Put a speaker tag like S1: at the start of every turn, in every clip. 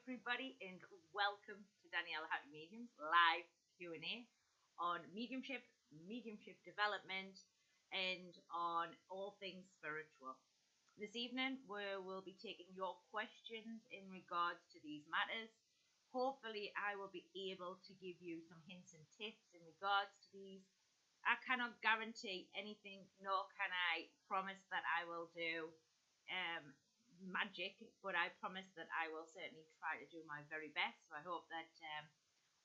S1: everybody, and welcome to Danielle The Happy Medium's live Q&A on mediumship, mediumship development, and on all things spiritual. This evening, we will be taking your questions in regards to these matters. Hopefully, I will be able to give you some hints and tips in regards to these. I cannot guarantee anything, nor can I promise that I will do magic, but I promise that I will certainly try to do my very best. So I hope that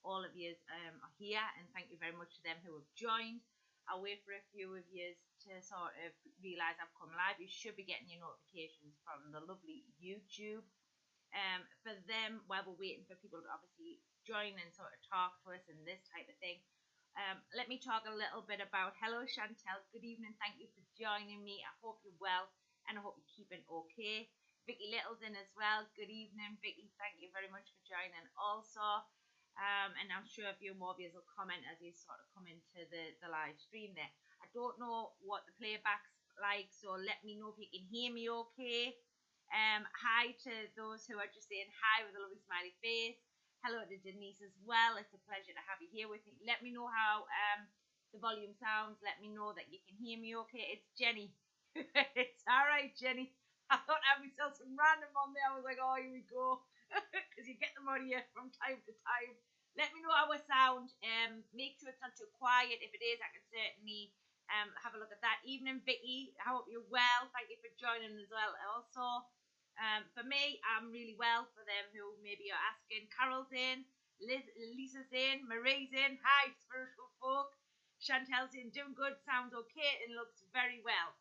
S1: all of you are here, and thank you very much to them who have joined. I'll wait for a few of you to sort of realise I've come live. You should be getting your notifications from the lovely YouTube. For them, while we're waiting for people to obviously join and sort of talk to us and this type of thing, let me talk a little bit about, hello Chantel, good evening, thank you for joining me. I hope you're well and I hope you're keeping okay. Vicky Little's in as well. Good evening, Vicky. Thank you very much for joining also. And I'm sure a few more of you will comment as you sort of come into the live stream there. I don't know what the playback's like, so let me know if you can hear me okay. Hi to those who are just saying hi with a lovely smiley face. Hello to Denise as well. It's a pleasure to have you here with me. Let me know how the volume sounds. Let me know that you can hear me okay. It's Jenny. It's all right, Jenny. I thought I had myself some random on there. I was like, oh, here we go. Because you get them on here from time to time. Let me know how I sound. Make sure it's not too quiet. If it is, I can certainly have a look at that. Evening, Vicky. I hope you're well. Thank you for joining as well. Also, for me, I'm really well. For them who maybe are asking, Carol's in, Lisa's in, Marie's in. Hi, spiritual folk. Chantel's in, doing good, sounds okay, and looks very well.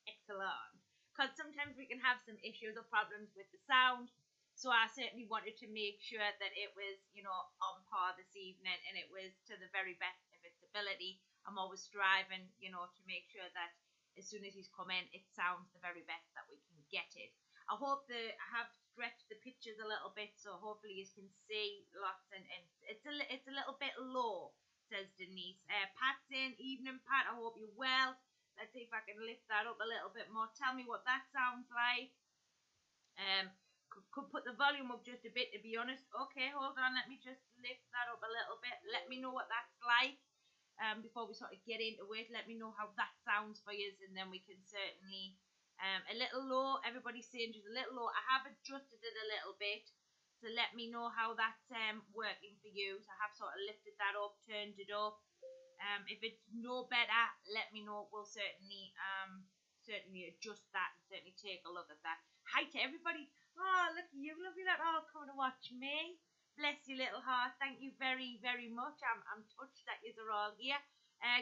S1: Excellent. Because sometimes we can have some issues or problems with the sound. So I certainly wanted to make sure that it was, on par this evening, and it was to the very best of its ability. I'm always striving, to make sure that as soon as he's come in, it sounds the very best that we can get it. I hope I have stretched the pictures a little bit, so hopefully you can see lots, and it's a little bit low, says Denise. Pat's in. Evening, Pat. I hope you're well. Let's see if I can lift that up a little bit more. Tell me what that sounds like. Could put the volume up just a bit, to be honest. Okay, hold on. Let me just lift that up a little bit. Let me know what that's like before we sort of get into it. Let me know how that sounds for you, and then we can certainly... a little low. Everybody's saying just a little low. I have adjusted it a little bit. So let me know how that's working for you. So I have sort of lifted that up, turned it up. If it's no better, let me know. We'll certainly adjust that and certainly take a look at that. Hi to everybody. Oh, look at you. Lovely that all coming to watch me. Bless you, little heart. Thank you very, very much. I'm touched that you are all here.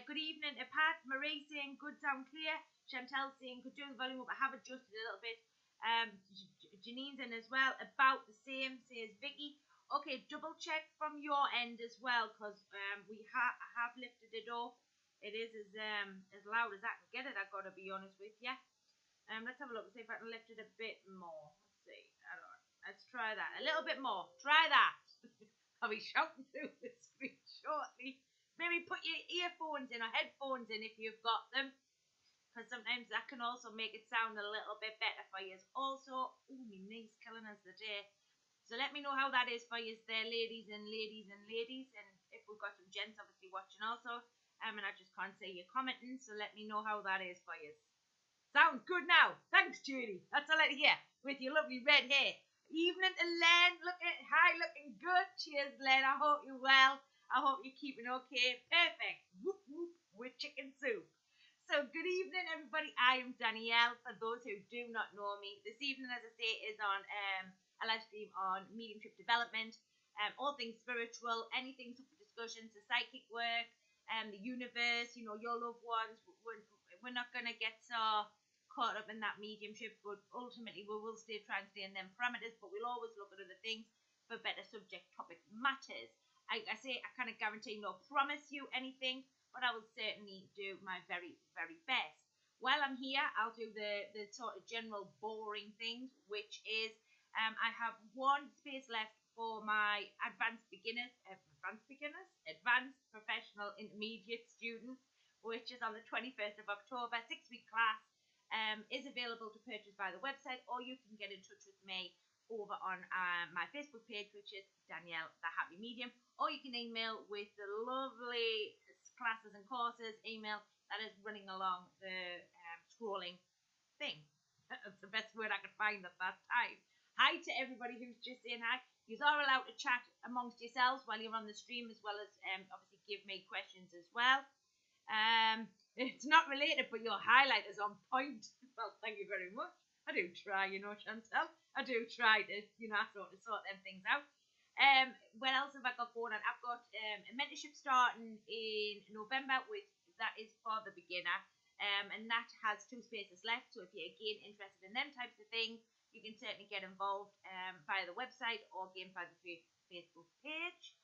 S1: Good evening to Pat. Marie saying good, sound clear. Chantel saying could do the volume up. I have adjusted a little bit. Janine's in as well. About the same, says Vicky. Okay, double check from your end as well, because I have lifted it up. It is as loud as I can get it, I've got to be honest with you. Let's have a look and see if I can lift it a bit more. Let's see. I don't know. Let's try that. A little bit more. Try that. I'll be shouting through the screen shortly. Maybe put your earphones in or headphones in if you've got them, because sometimes that can also make it sound a little bit better for you. Also, my knee's killing us today. So let me know how that is for you there, ladies and ladies and ladies. And if we've got some gents obviously watching also. And I just can't see you commenting, so let me know how that is for you. Sounds good now. Thanks, Judy. That's all I hear with your lovely red hair. Evening to Len. Looking good. Cheers, Len. I hope you're well. I hope you're keeping okay. Perfect. Whoop, whoop, with chicken soup. So good evening, everybody. I am Danielle, for those who do not know me. This evening, as I say, is on a live stream on mediumship development, all things spiritual, anything up for discussion, so psychic work, the universe, your loved ones. We're not going to get so caught up in that mediumship, but ultimately we will try and stay in them parameters, but we'll always look at other things for better subject topic matters. I say I can't guarantee nor promise you anything, but I will certainly do my very, very best. While I'm here, I'll do the sort of general boring things, which is I have one space left for my advanced professional intermediate students, which is on the 21st of October. 6-week class is available to purchase by the website, or you can get in touch with me over on my Facebook page, which is Danielle The Happy Medium, or you can email with the lovely classes and courses email that is running along the scrolling thing. That's the best word I could find at that time. Hi to everybody who's just saying hi. You are allowed to chat amongst yourselves while you're on the stream, as well as obviously give me questions as well. It's not related, but your highlight is on point. Well, thank you very much. I do try, Chantal. I do try to, sort them things out. What else have I got going on? I've got a mentorship starting in November, which that is for the beginner, and that has 2 spaces left. So if you're again interested in them types of things, you can certainly get involved via the website or again via the Facebook page.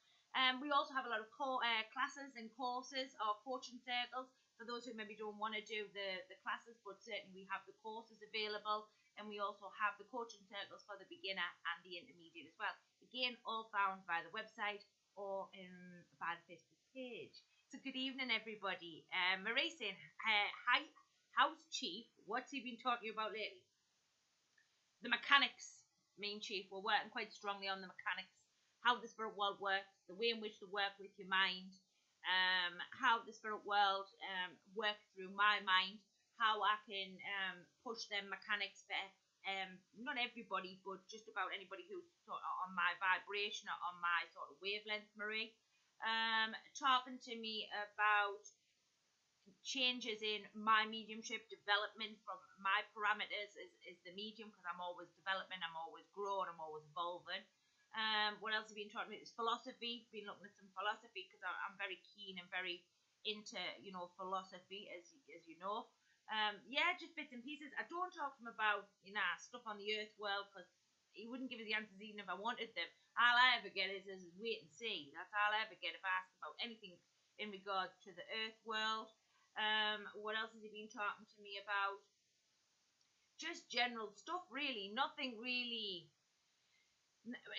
S1: We also have a lot of classes and courses or coaching circles for those who maybe don't want to do the classes, but certainly we have the courses available, and we also have the coaching circles for the beginner and the intermediate as well. Again, all found via the website or via the Facebook page. So good evening, everybody. Marie saying, hi, House Chief, what's he been talking about lately? The mechanics, me and Chief, we're working quite strongly on the mechanics, how the spirit world works, the way in which to work with your mind, how the spirit world works through my mind, how I can push them mechanics for not everybody, but just about anybody who's sort of on my vibration or on my sort of wavelength, Marie. Talking to me about changes in my mediumship development from my parameters as the medium, because I'm always developing, I'm always growing, I'm always evolving. What else have you been talking about? Is philosophy. Been looking at some philosophy because I'm very keen and very into philosophy, as you know. Yeah, just bits and pieces. I don't talk to him about stuff on the earth world, because he wouldn't give us the answers even if I wanted them. All I ever get is wait and see. That's all I ever get if I ask about anything in regards to the earth world. What else has he been talking to me about? Just general stuff, really. Nothing really.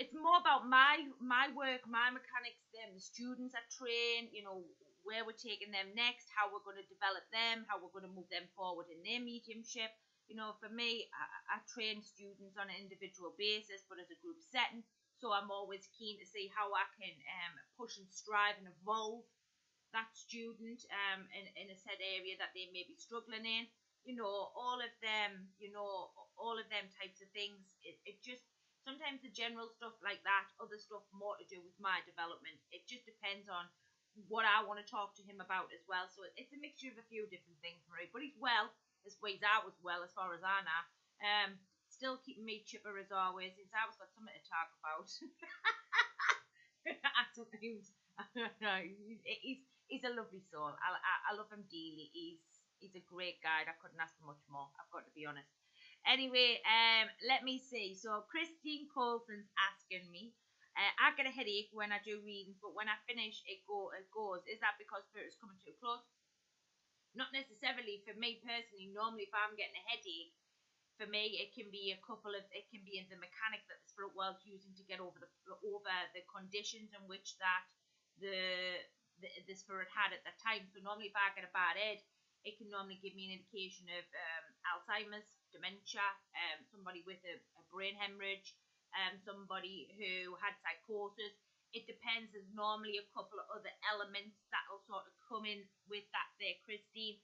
S1: It's more about my work, my mechanics, the students I train, where we're taking them next, how we're going to develop them, how we're going to move them forward in their mediumship. For me, I train students on an individual basis, but as a group setting. So I'm always keen to see how I can push and strive and evolve that student in a set area that they may be struggling in. All of them, all of them types of things. It just, sometimes the general stuff like that, other stuff more to do with my development. It just depends on what I want to talk to him about as well. So it's a mixture of a few different things, Marie. But he's well, as he's always well, as far as I know. Still keeping me chipper as always. He's always got something to talk about. He's a lovely soul. I love him dearly. He's a great guy. I couldn't ask for much more. I've got to be honest. Anyway, let me see. So Christine Colson's asking me, I get a headache when I do readings, but when I finish, it goes. Is that because spirit is coming too close? Not necessarily. For me personally, normally if I'm getting a headache, for me it can be it can be in the mechanic that the spirit world's using to get over the conditions in which that the spirit had at that time. So normally if I get a bad head, it can normally give me an indication of Alzheimer's, dementia, somebody with a brain hemorrhage, somebody who had psychosis. It depends. There's normally a couple of other elements that will sort of come in with that there, Christine.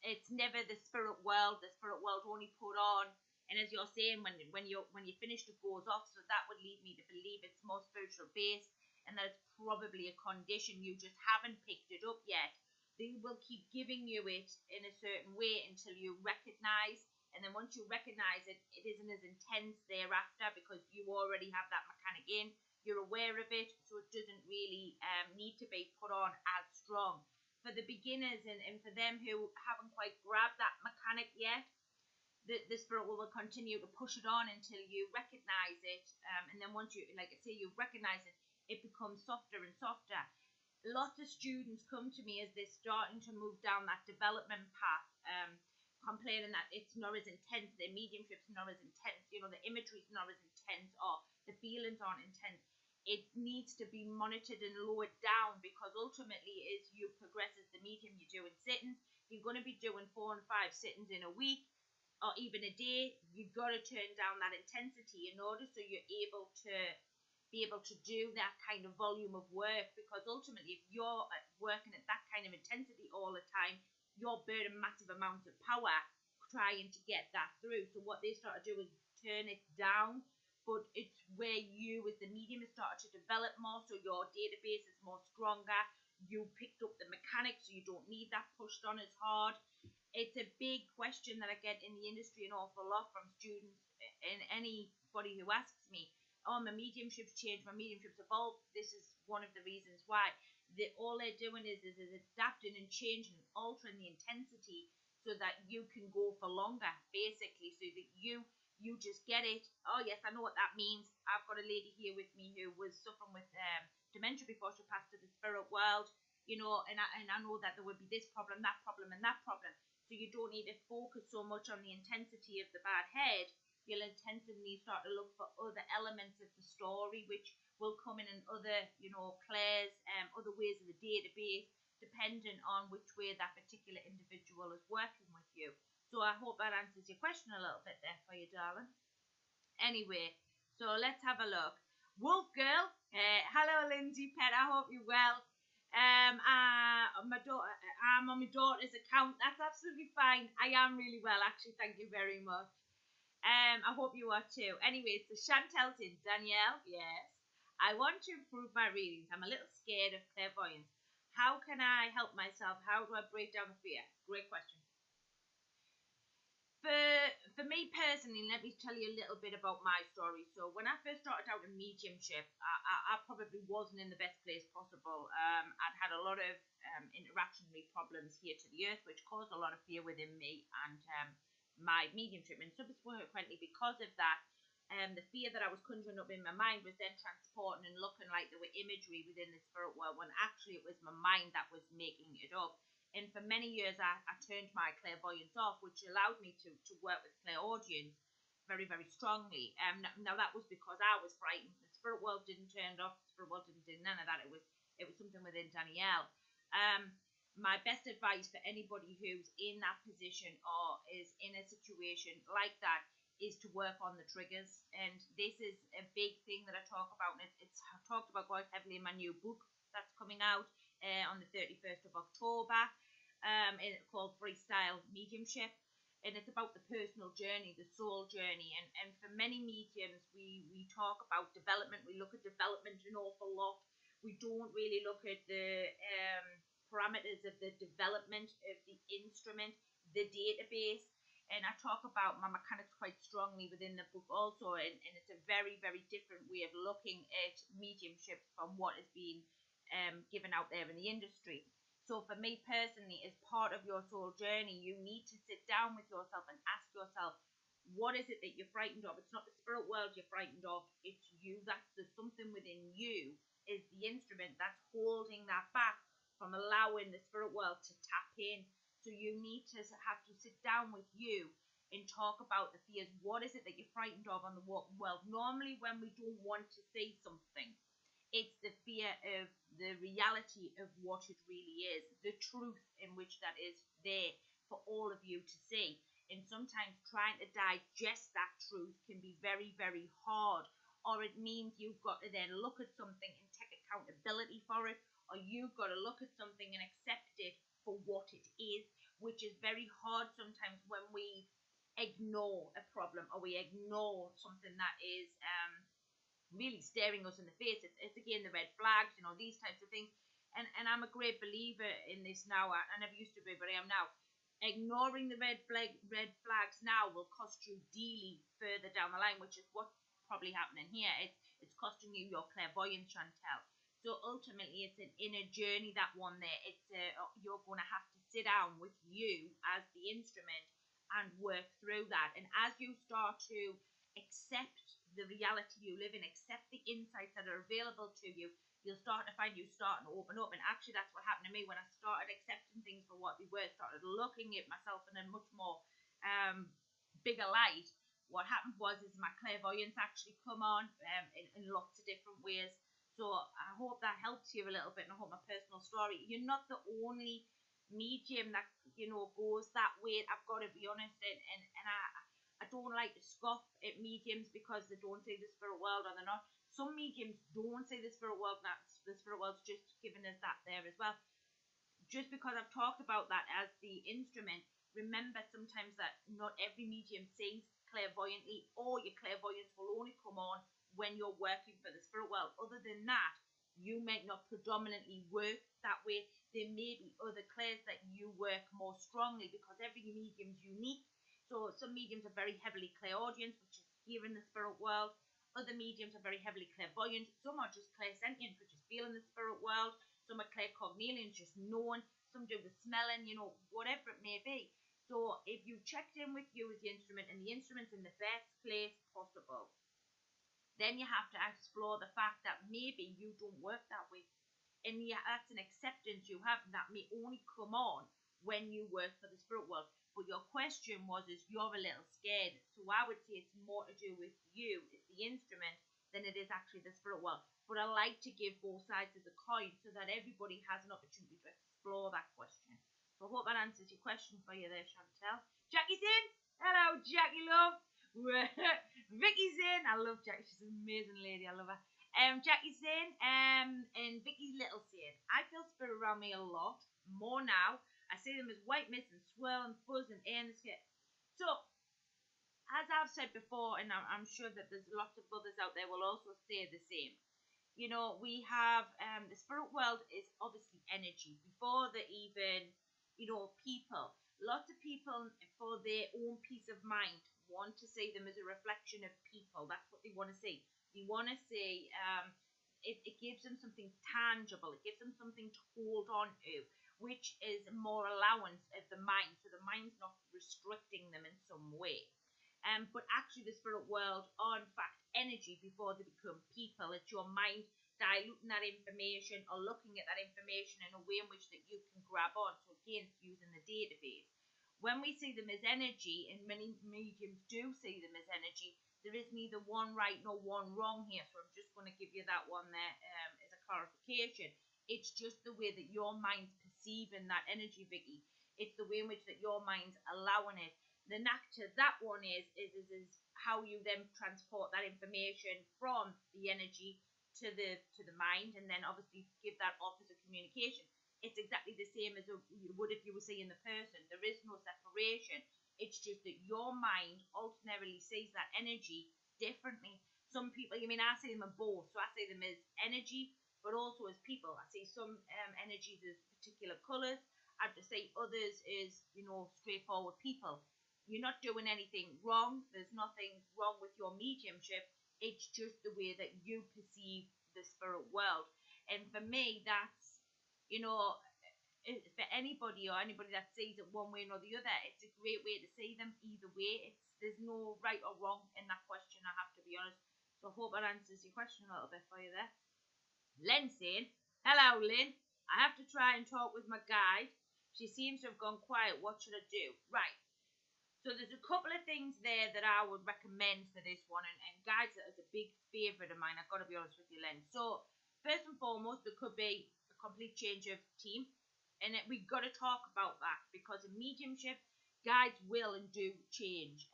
S1: It's never the spirit world. The spirit world only put on, and as you're saying, when you're finished, it goes off. So that would lead me to believe it's more spiritual based, and that it's probably a condition you just haven't picked it up yet. They will keep giving you it in a certain way until you recognize, and then once you recognize it, it isn't as intense thereafter because you already have that mechanic in. You're aware of it, so it doesn't really need to be put on as strong. For the beginners and for them who haven't quite grabbed that mechanic yet, the spirit will continue to push it on until you recognize it. And then once you, like I say, you recognize it, it becomes softer and softer. Lots of students come to me as they're starting to move down that development path, complaining that it's not as intense, their mediumship's not as intense, the imagery's not as intense, or the feelings aren't intense. It needs to be monitored and lowered down, because ultimately as you progress as the medium, you're doing sittings. You're going to be doing 4 and 5 sittings in a week. or even a day, you've got to turn down that intensity in order so you're able to be able to do that kind of volume of work, because ultimately if you're working at that kind of intensity all the time, you're burning massive amounts of power trying to get that through. So what they start to do is turn it down, but it's where you as the medium has started to develop more, so your database is more stronger. You picked up the mechanics, so you don't need that pushed on as hard. It's a big question that I get in the industry an awful lot from students and anybody who asks me, oh, my mediumship's changed, my mediumship's evolved. This is one of the reasons why. All they're doing is adapting and changing and altering the intensity so that you can go for longer, basically, so that you just get it. Oh, yes, I know what that means. I've got a lady here with me who was suffering with dementia before she passed to the spirit world, and I know that there would be this problem, that problem, and that problem. So you don't need to focus so much on the intensity of the bad head. You'll intentionally start to look for other elements of the story, which will come in other, clairs, other ways of the database, depending on which way that particular individual is working with you. So I hope that answers your question a little bit there for you, darling. Anyway, so let's have a look. Wolf Girl, hello Lindsay Pet, I hope you're well. I'm on my daughter's account. That's absolutely fine. I am really well, actually. Thank you very much. I hope you are too. Anyway, so Chantel's in. Danielle, yes. I want to improve my readings. I'm a little scared of clairvoyance. How can I help myself? How do I break down the fear? Great question. For me personally, let me tell you a little bit about my story. So when I first started out in mediumship, I probably wasn't in the best place possible. I'd had a lot of interactionary problems here to the earth, which caused a lot of fear within me and my mediumship. And subsequently, because of that, the fear that I was conjuring up in my mind was then transporting and looking like there were imagery within the spirit world, when actually it was my mind that was making it up. And for many years, I turned my clairvoyance off, which allowed me to work with clairaudience very, very strongly. Now that was because I was frightened. The spirit world didn't turn it off. The spirit world didn't do none of that. It was something within Danielle. My best advice for anybody who's in that position or is in a situation like that is to work on the triggers. And this is a big thing that I talk about. And it's talked about quite heavily in my new book that's coming out on the 31st of October. It's called Freestyling Mediumship. And it's about the personal journey, the soul journey. And for many mediums, we talk about development. We look at development an awful lot. We don't really look at the parameters of the development of the instrument, the database. And I talk about my mechanics quite strongly within the book also. And it's a very, very different way of looking at mediumship from what is being given out there in the industry. So for me personally, as part of your soul journey, you need to sit down with yourself and ask yourself, what is it that you're frightened of? It's not the spirit world you're frightened of, it's you. There's something within you is the instrument that's holding that back from allowing the spirit world to tap in. So you need to have to sit down with you and talk about the fears. What is it that you're frightened of on the world? Normally when we don't want to say something, it's the fear of the reality of what it really is, the truth in which that is there for all of you to see. And sometimes trying to digest that truth can be very, very hard. Or it means you've got to then look at something and take accountability for it. Or you've got to look at something and accept it for what it is, which is very hard sometimes when we ignore a problem or we ignore something that is really staring us in the face. It's again the red flags, these types of things. And I'm a great believer in this now. I never used to be, but I am now. Ignoring the red flags now will cost you dearly further down the line, which is what's probably happening here. It's costing you your clairvoyance, Chantel. So ultimately, it's an inner journey, that one there. You're going to have to sit down with you as the instrument and work through that. And as you start to accept the reality you live in, accept the insights that are available to you, you'll start to find you starting to open up. And actually that's what happened to me when I started accepting things for what they were, started looking at myself in a much more bigger light. What happened was my clairvoyance actually come on in lots of different ways. So I hope that helps you a little bit, and I hope my personal story, you're not the only medium that, you know, goes that way. I've got to be honest, and I don't like to scoff at mediums because they don't see the spirit world or they're not. Some mediums don't see the spirit world, and that's, the spirit world's just giving us that there as well. Just because I've talked about that as the instrument, remember sometimes that not every medium sees clairvoyantly, or your clairvoyance will only come on when you're working for the spirit world. Other than that, you might not predominantly work that way. There may be other clairs that you work more strongly, because every medium's unique. So some mediums are very heavily clairaudience, which is hearing the spirit world. Other mediums are very heavily clairvoyant. Some are just clairsentient, which is feeling the spirit world. Some are claircognilians, just knowing. Some do the smelling, you know, whatever it may be. So if you checked in with you as the instrument, and the instrument's in the best place possible, then you have to explore the fact that maybe you don't work that way. And yeah, that's an acceptance you have, and that may only come on when you work for the spirit world. But your question was, is you're a little scared. So I would say it's more to do with you as the instrument than it is actually the spirit world. But I like to give both sides of the coin so that everybody has an opportunity to explore that question. So I hope that answers your question for you there, Chantel. Jackie's in. Hello, Jackie, love. Vicky's in. I love Jackie. She's an amazing lady. I love her. Jackie's in. And Vicky's little saying, I feel spirit around me a lot more now. I see them as white mist and swirl and fuzz and air in the sky. So, as I've said before, and I'm sure that there's lots of others out there will also say the same. You know, we have the spirit world is obviously energy. Before the even, you know, people. Lots of people, for their own peace of mind, want to see them as a reflection of people. That's what they want to see. They want to see, it gives them something tangible. It gives them something to hold on to, which is more allowance of the mind. So the mind's not restricting them in some way. But actually the spirit world are in fact energy before they become people. It's your mind diluting that information or looking at that information in a way in which that you can grab on. So again, it's using the database. When we see them as energy, and many mediums do see them as energy, there is neither one right nor one wrong here. So I'm just going to give you that one there as a clarification. It's just the way that your mind's perceiving that energy, Vicky. It's the way in which that your mind's allowing it. The knack to that one is how you then transport that information from the energy to the mind, and then obviously give that off as a communication. It's exactly the same as you would if you were seeing the person. There is no separation. It's just that your mind ordinarily sees that energy differently. Some people, I mean, I see them as both. So I see them as energy, but also as people. I see some energies as particular colours. I just see others as, you know, straightforward people. You're not doing anything wrong. There's nothing wrong with your mediumship. It's just the way that you perceive the spirit world. And for me, that's, you know, for anybody or anybody that sees it one way or the other, it's a great way to see them either way. There's no right or wrong in that question, I have to be honest. So I hope that answers your question a little bit for you there. Lynn saying, hello Lynn, I have to try and talk with my guide. She seems to have gone quiet. What should I do? Right. So there's a couple of things there that I would recommend for this one, and guides is a big favourite of mine, I've got to be honest with you, Len. So first and foremost, there could be a complete change of team, and we've got to talk about that, because in mediumship, guides will and do change.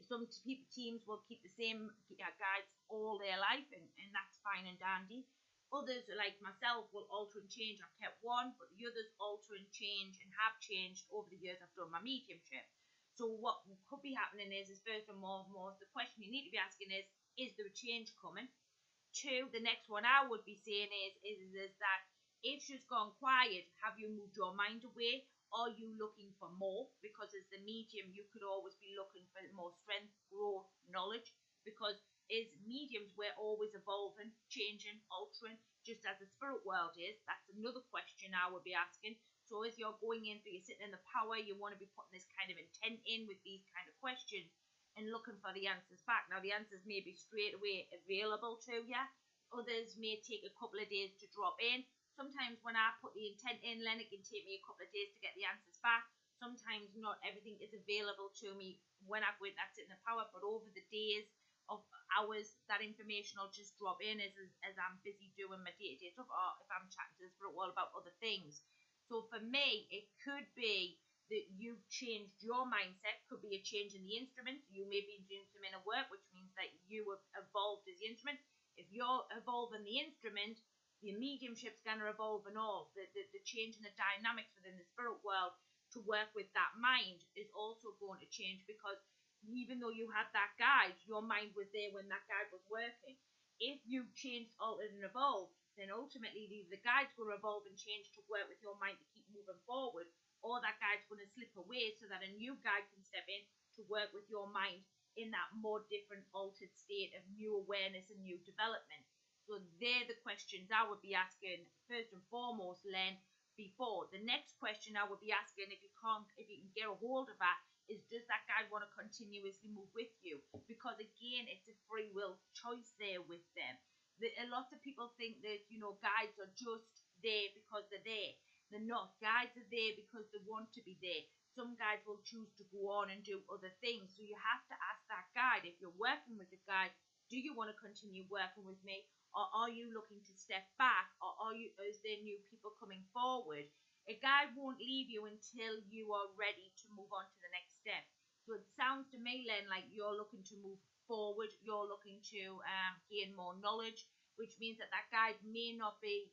S1: Some teams will keep the same guides all their life, and that's fine and dandy. Others, like myself, will alter and change. I've kept one, but the others alter and change and have changed over the years I've done my mediumship. So what could be happening is first and foremost, the question you need to be asking is there a change coming? Two, the next one I would be saying is that if she's gone quiet, have you moved your mind away? Are you looking for more? Because as the medium, you could always be looking for more strength, growth, knowledge. Because as mediums, we're always evolving, changing, altering, just as the spirit world is. That's another question I would be asking. So as you're going in, you're sitting in the power, you want to be putting this kind of intent in with these kind of questions and looking for the answers back. Now, the answers may be straight away available to you. Others may take a couple of days to drop in. Sometimes when I put the intent in, then it can take me a couple of days to get the answers back. Sometimes not everything is available to me when I go in, that's in the power, but over the days of hours, that information will just drop in as I'm busy doing my day-to-day stuff, or if I'm chatting to the spirit world about other things. So for me, it could be that you've changed your mindset, could be a change in the instrument. You may be doing some inner work, which means that you have evolved as the instrument. If you're evolving the instrument, the mediumship's going to evolve and all. The change in the dynamics within the spirit world to work with that mind is also going to change, because even though you had that guide, your mind was there when that guide was working. If you changed, altered and evolved, then ultimately the guide's going to evolve and change to work with your mind to keep moving forward, or that guide's going to slip away so that a new guide can step in to work with your mind in that more different, altered state of new awareness and new development. So they're the questions I would be asking first and foremost, Len. Before the next question I would be asking, if you can get a hold of her, is does that guide want to continuously move with you? Because again, it's a free will choice there with them. A lot of people think that, guides are just there because they're there. They're not. Guides are there because they want to be there. Some guides will choose to go on and do other things. So you have to ask that guide, if you're working with a guide, do you want to continue working with me? Or are you looking to step back? Or is there new people coming forward? A guide won't leave you until you are ready to move on to the next step. So it sounds to me, Len, like you're looking to move forward. You're looking to gain more knowledge, which means that guide may not be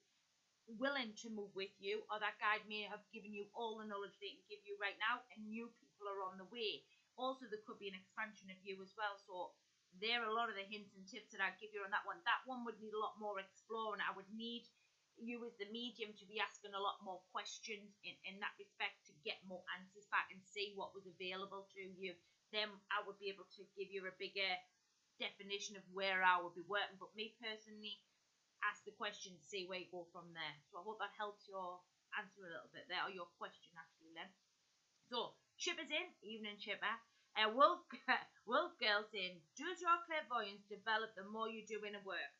S1: willing to move with you, or that guide may have given you all the knowledge they can give you right now, and new people are on the way. Also, there could be an expansion of you as well. So there are a lot of the hints and tips that I'd give you on that one. That one would need a lot more exploring. I would need you as the medium to be asking a lot more questions in that respect to get more answers back and see what was available to you. Then I would be able to give you a bigger definition of where I would be working. But me personally, ask the question, see where you go from there. So I hope that helps your answer a little bit there, or your question actually, Len. So Chipper's in, evening Chipper. Wolf Girl saying, does your clairvoyance develop the more you do inner work?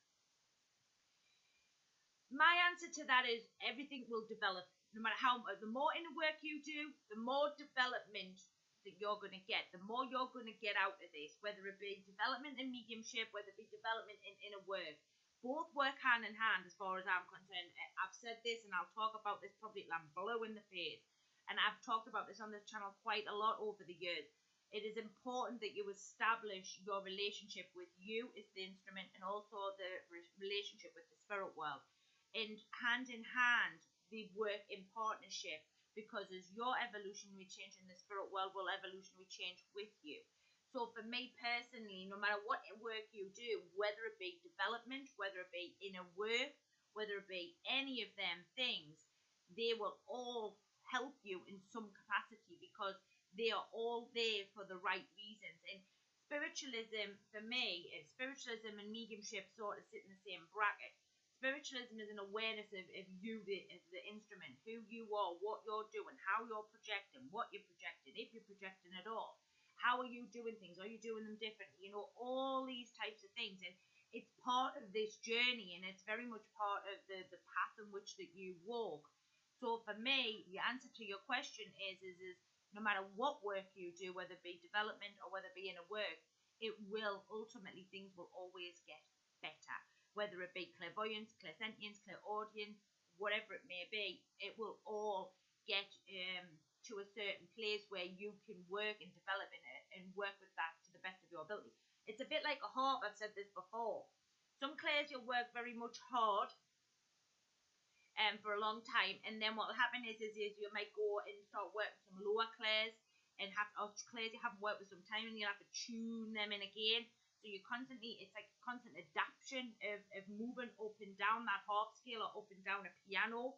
S1: My answer to that is everything will develop. No matter how, the more inner work you do, the more development that you're going to get, the more you're going to get out of this, whether it be development in mediumship, whether it be development in inner work. Both work hand in hand as far as I'm concerned. I've said this, and I'll talk about this probably till I'm blue in the face. And I've talked about this on this channel quite a lot over the years. It is important that you establish your relationship with you as the instrument, and also the relationship with the spirit world. And hand in hand, they work in partnership, because as your evolutionary change in the spirit world will evolutionary change with you. So for me personally, no matter what work you do, whether it be development, whether it be inner work, whether it be any of them things, they will all help you in some capacity, because they are all there for the right reasons. And spiritualism, for me, spiritualism and mediumship sort of sit in the same bracket. Spiritualism is an awareness of you as the instrument, who you are, what you're doing, how you're projecting, what you're projecting, if you're projecting at all. How are you doing things? Are you doing them differently? All these types of things. And it's part of this journey, and it's very much part of the path in which that you walk. So for me, the answer to your question is no matter what work you do, whether it be development or whether it be inner work, it will ultimately, things will always get better. Whether it be clairvoyance, clairsentience, clairaudience, whatever it may be, it will all get to a certain place where you can work and develop in it and work with that to the best of your ability. It's a bit like a harp. I've said this before. Some clairs you'll work very much hard for a long time, and then what will happen is you might go and start working some lower clairs and clairs you haven't worked with some time, and you'll have to tune them in again. So you constantly, it's like constant adaptation of moving up and down that harp scale, or up and down a piano,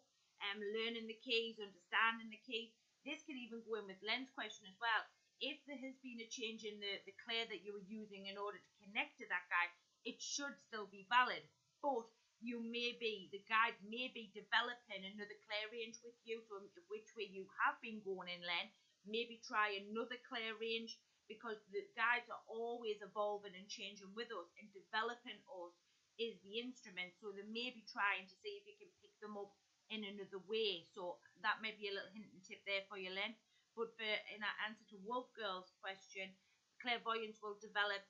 S1: learning the keys, understanding the keys. This could even go in with Len's question as well. If there has been a change in the clair that you were using in order to connect to that guide, it should still be valid. But the guide may be developing another clair range with you, so which way you have been going in, Len. Maybe try another clair range, because the guides are always evolving and changing with us, and developing us is the instrument. So they may be trying to see if you can pick them up in another way. So that may be a little hint and tip there for you, Len. But in our answer to Wolf Girl's question, clairvoyance will develop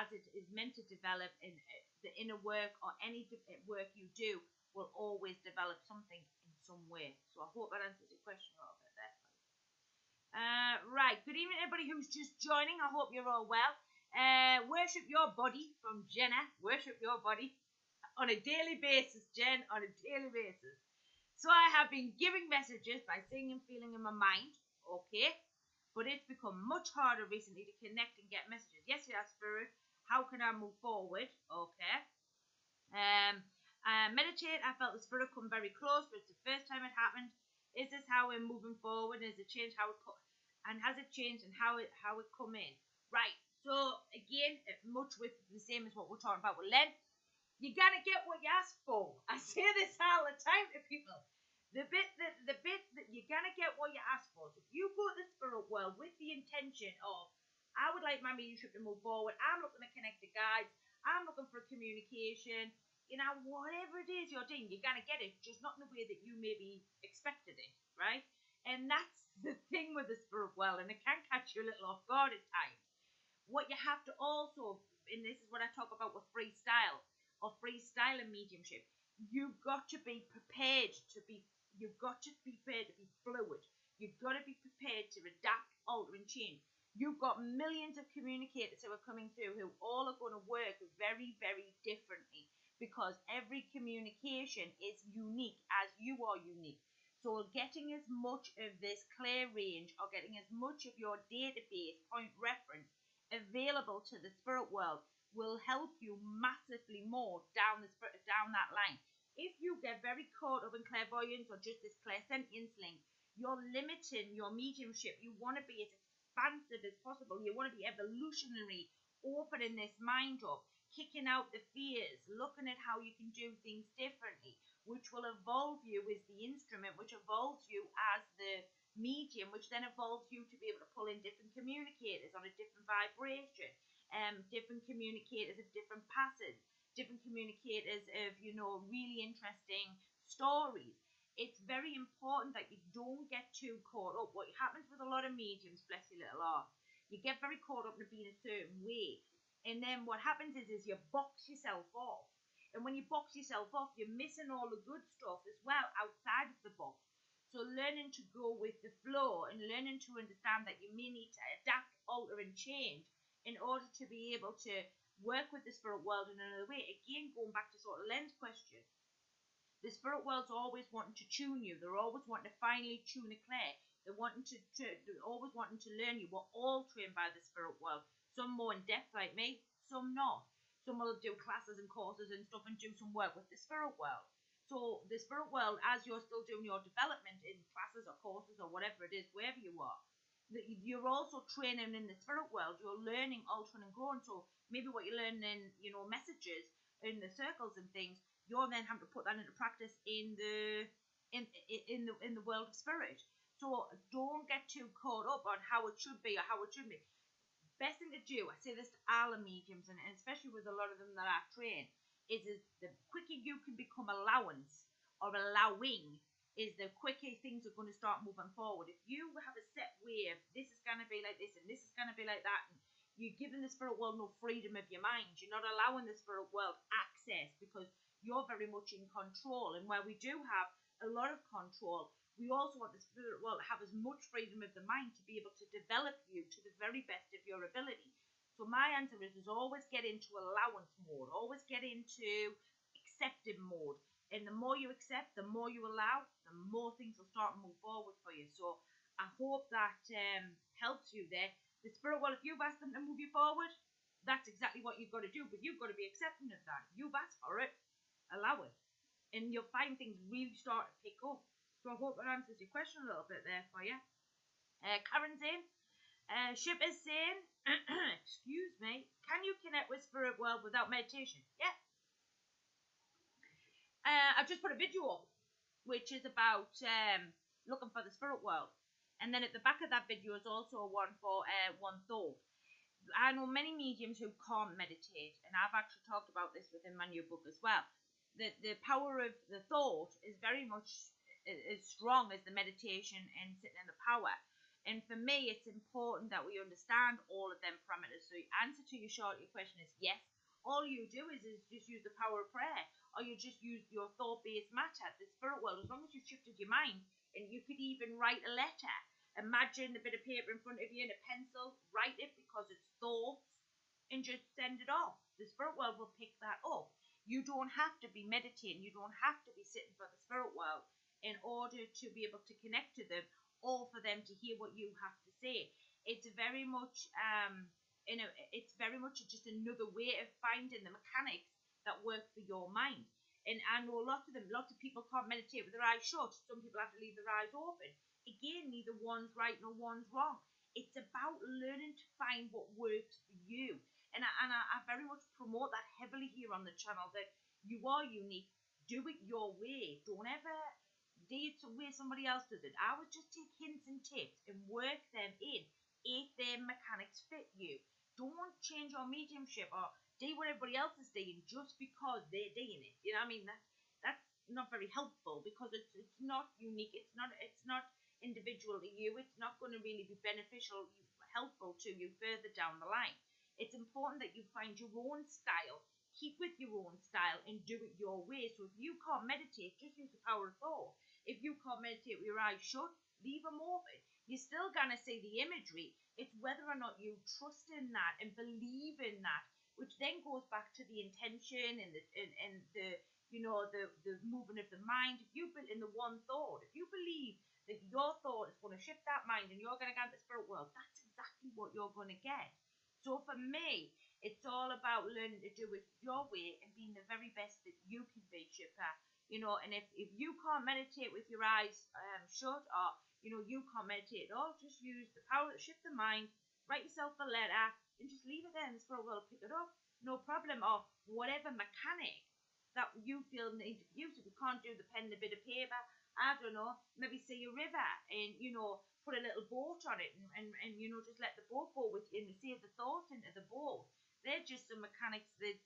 S1: as it is meant to develop, and the inner work or any work you do will always develop something in some way. So I hope that answers your question a little bit there. Right, good evening everybody who's just joining. I hope you're all well. Worship your body from Jenna. Worship your body on a daily basis, Jen, on a daily basis. So I have been giving messages by seeing and feeling in my mind, okay? But it's become much harder recently to connect and get messages. Yes, Spirit, how can I move forward? Okay. Meditate, I felt the Spirit come very close, but it's the first time it happened. Is this how we're moving forward? Has it changed how it and has it changed and how it come in? Right. So again, much with the same as what we're talking about with Len. You gotta get what you ask for. I say this all the time to people. The bit that you're gonna get what you ask for. So if you go to the spirit world with the intention of, I would like my mediumship to move forward. I'm looking to connect to guides. I'm looking for communication. You know, whatever it is you're doing, you're gonna get it. Just not in the way that you maybe expected it, right? And that's the thing with the spirit world, and it can catch you a little off guard at times. What you have to also, and this is what I talk about with freestyle or freestyling mediumship, you've got to be prepared to be fluid. You've got to be prepared to adapt, alter, and change. You've got millions of communicators who are coming through who all are going to work very, very differently because every communication is unique as you are unique. So getting as much of this clear range or getting as much of your database point reference available to the spirit world will help you massively more down that line. If you get very caught up in clairvoyance or just this clairsentience link, you're limiting your mediumship. You want to be as expansive as possible. You want to be evolutionary, opening this mind up, kicking out the fears, looking at how you can do things differently, which will evolve you as the instrument, which evolves you as the medium, which then evolves you to be able to pull in different communicators on a different vibration, different communicators of different passes, different communicators of, really interesting stories. It's very important that you don't get too caught up. What happens with a lot of mediums, bless your little heart, you get very caught up in being a certain way. And then what happens is you box yourself off. And when you box yourself off, you're missing all the good stuff as well outside of the box. So learning to go with the flow and learning to understand that you may need to adapt, alter, and change in order to be able to work with the spirit world in another way. Again, going back to sort of Len's question, the spirit world's always wanting to tune you. They're always wanting to finely tune a clair. They're always wanting to learn you. We're all trained by the spirit world. Some more in depth like me, some not. Some will do classes and courses and stuff and do some work with the spirit world. So the spirit world, as you're still doing your development in classes or courses or whatever it is, wherever you are, you're also training in the spirit world. You're learning, altering, and growing. So maybe what you're learning in, messages in the circles and things, you're then having to put that into practice in the world of spirit. So don't get too caught up on how it should be or how it shouldn't be. Best thing to do, I say this to all the mediums, and especially with a lot of them that I train, is the quicker you can become allowance or allowing, is the quicker things are going to start moving forward. If you have a set way of this is going to be like this and this is going to be like that, and you're giving the spirit world no freedom of your mind, you're not allowing the spirit world access because you're very much in control. And where we do have a lot of control, we also want the spirit world to have as much freedom of the mind to be able to develop you to the very best of your ability. So my answer is always get into allowance mode, always get into accepting mode. And the more you accept, the more you allow, the more things will start to move forward for you. So I hope that helps you there. The spirit world, if you've asked them to move you forward, that's exactly what you've got to do. But you've got to be accepting of that. If you've asked for it, allow it. And you'll find things really start to pick up. So I hope that answers your question a little bit there for you. Karen's in. Ship is saying, excuse me, can you connect with spirit world without meditation? Yeah. I've just put a video up, which is about looking for the spirit world. And then at the back of that video is also one for one thought. I know many mediums who can't meditate, and I've actually talked about this within my new book as well. The power of the thought is very much as strong as the meditation and sitting in the power. And for me, it's important that we understand all of them parameters. So the answer to your question is yes. All you do is just use the power of prayer. or you just use your thought-based matter, the spirit world, as long as you shifted your mind, and you could even write a letter. Imagine a bit of paper in front of you and a pencil, write it because it's thoughts, and just send it off. The spirit world will pick that up. You don't have to be meditating, you don't have to be sitting for the spirit world in order to be able to connect to them, or for them to hear what you have to say. It's very much it's very much just another way of finding the mechanics that work for your mind. And I know lots of people can't meditate with their eyes shut. Some people have to leave their eyes open. Again, neither one's right nor one's wrong. It's about learning to find what works for you. And I very much promote that heavily here on the channel, that you are unique. Do it your way. Don't ever do it the way somebody else does it. I would just take hints and tips and work them in if their mechanics fit you. Don't change your mediumship or do what everybody else is doing just because they're doing it. You know what I mean? That's not very helpful, because it's not unique. It's not individual to you. It's not going to really be helpful to you further down the line. It's important that you find your own style. Keep with your own style and do it your way. So if you can't meditate, just use the power of thought. If you can't meditate with your eyes shut, leave them open. You're still going to see the imagery. It's whether or not you trust in that and believe in that, which then goes back to the intention and the movement of the mind. If you build in the one thought, if you believe that your thought is going to shift that mind and you're going to get into the spirit world, that's exactly what you're going to get. So for me, it's all about learning to do it your way and being the very best that you can be, Shipper. And if you can't meditate with your eyes shut, or you can't meditate at all, just use the power to shift the mind, write yourself a letter, and just leave it there, and the spirit will pick it up, no problem. Or whatever mechanic that you feel need to use. If you can't do the pen and a bit of paper, I don't know, maybe see a river and put a little boat on it, and just let the boat go with you and save the thoughts into the boat. They're just some mechanics that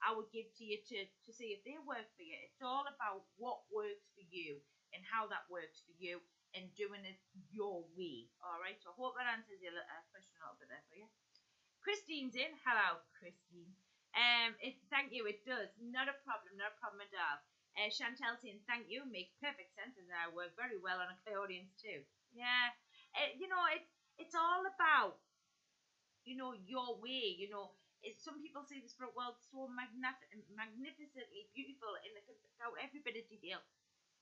S1: I would give to you to see if they work for you. It's all about what works for you and how that works for you, and doing it your way. All right. So I hope that answers your question a little bit there for you. Christine's in. Hello, Christine. Thank you. It does. Not a problem. Not a problem at all. Chantel saying thank you. Makes perfect sense, and I work very well on a clear audience too. Yeah. It's all about your way. Some people see the spirit world so magnificently beautiful, and they can pick out every bit of detail.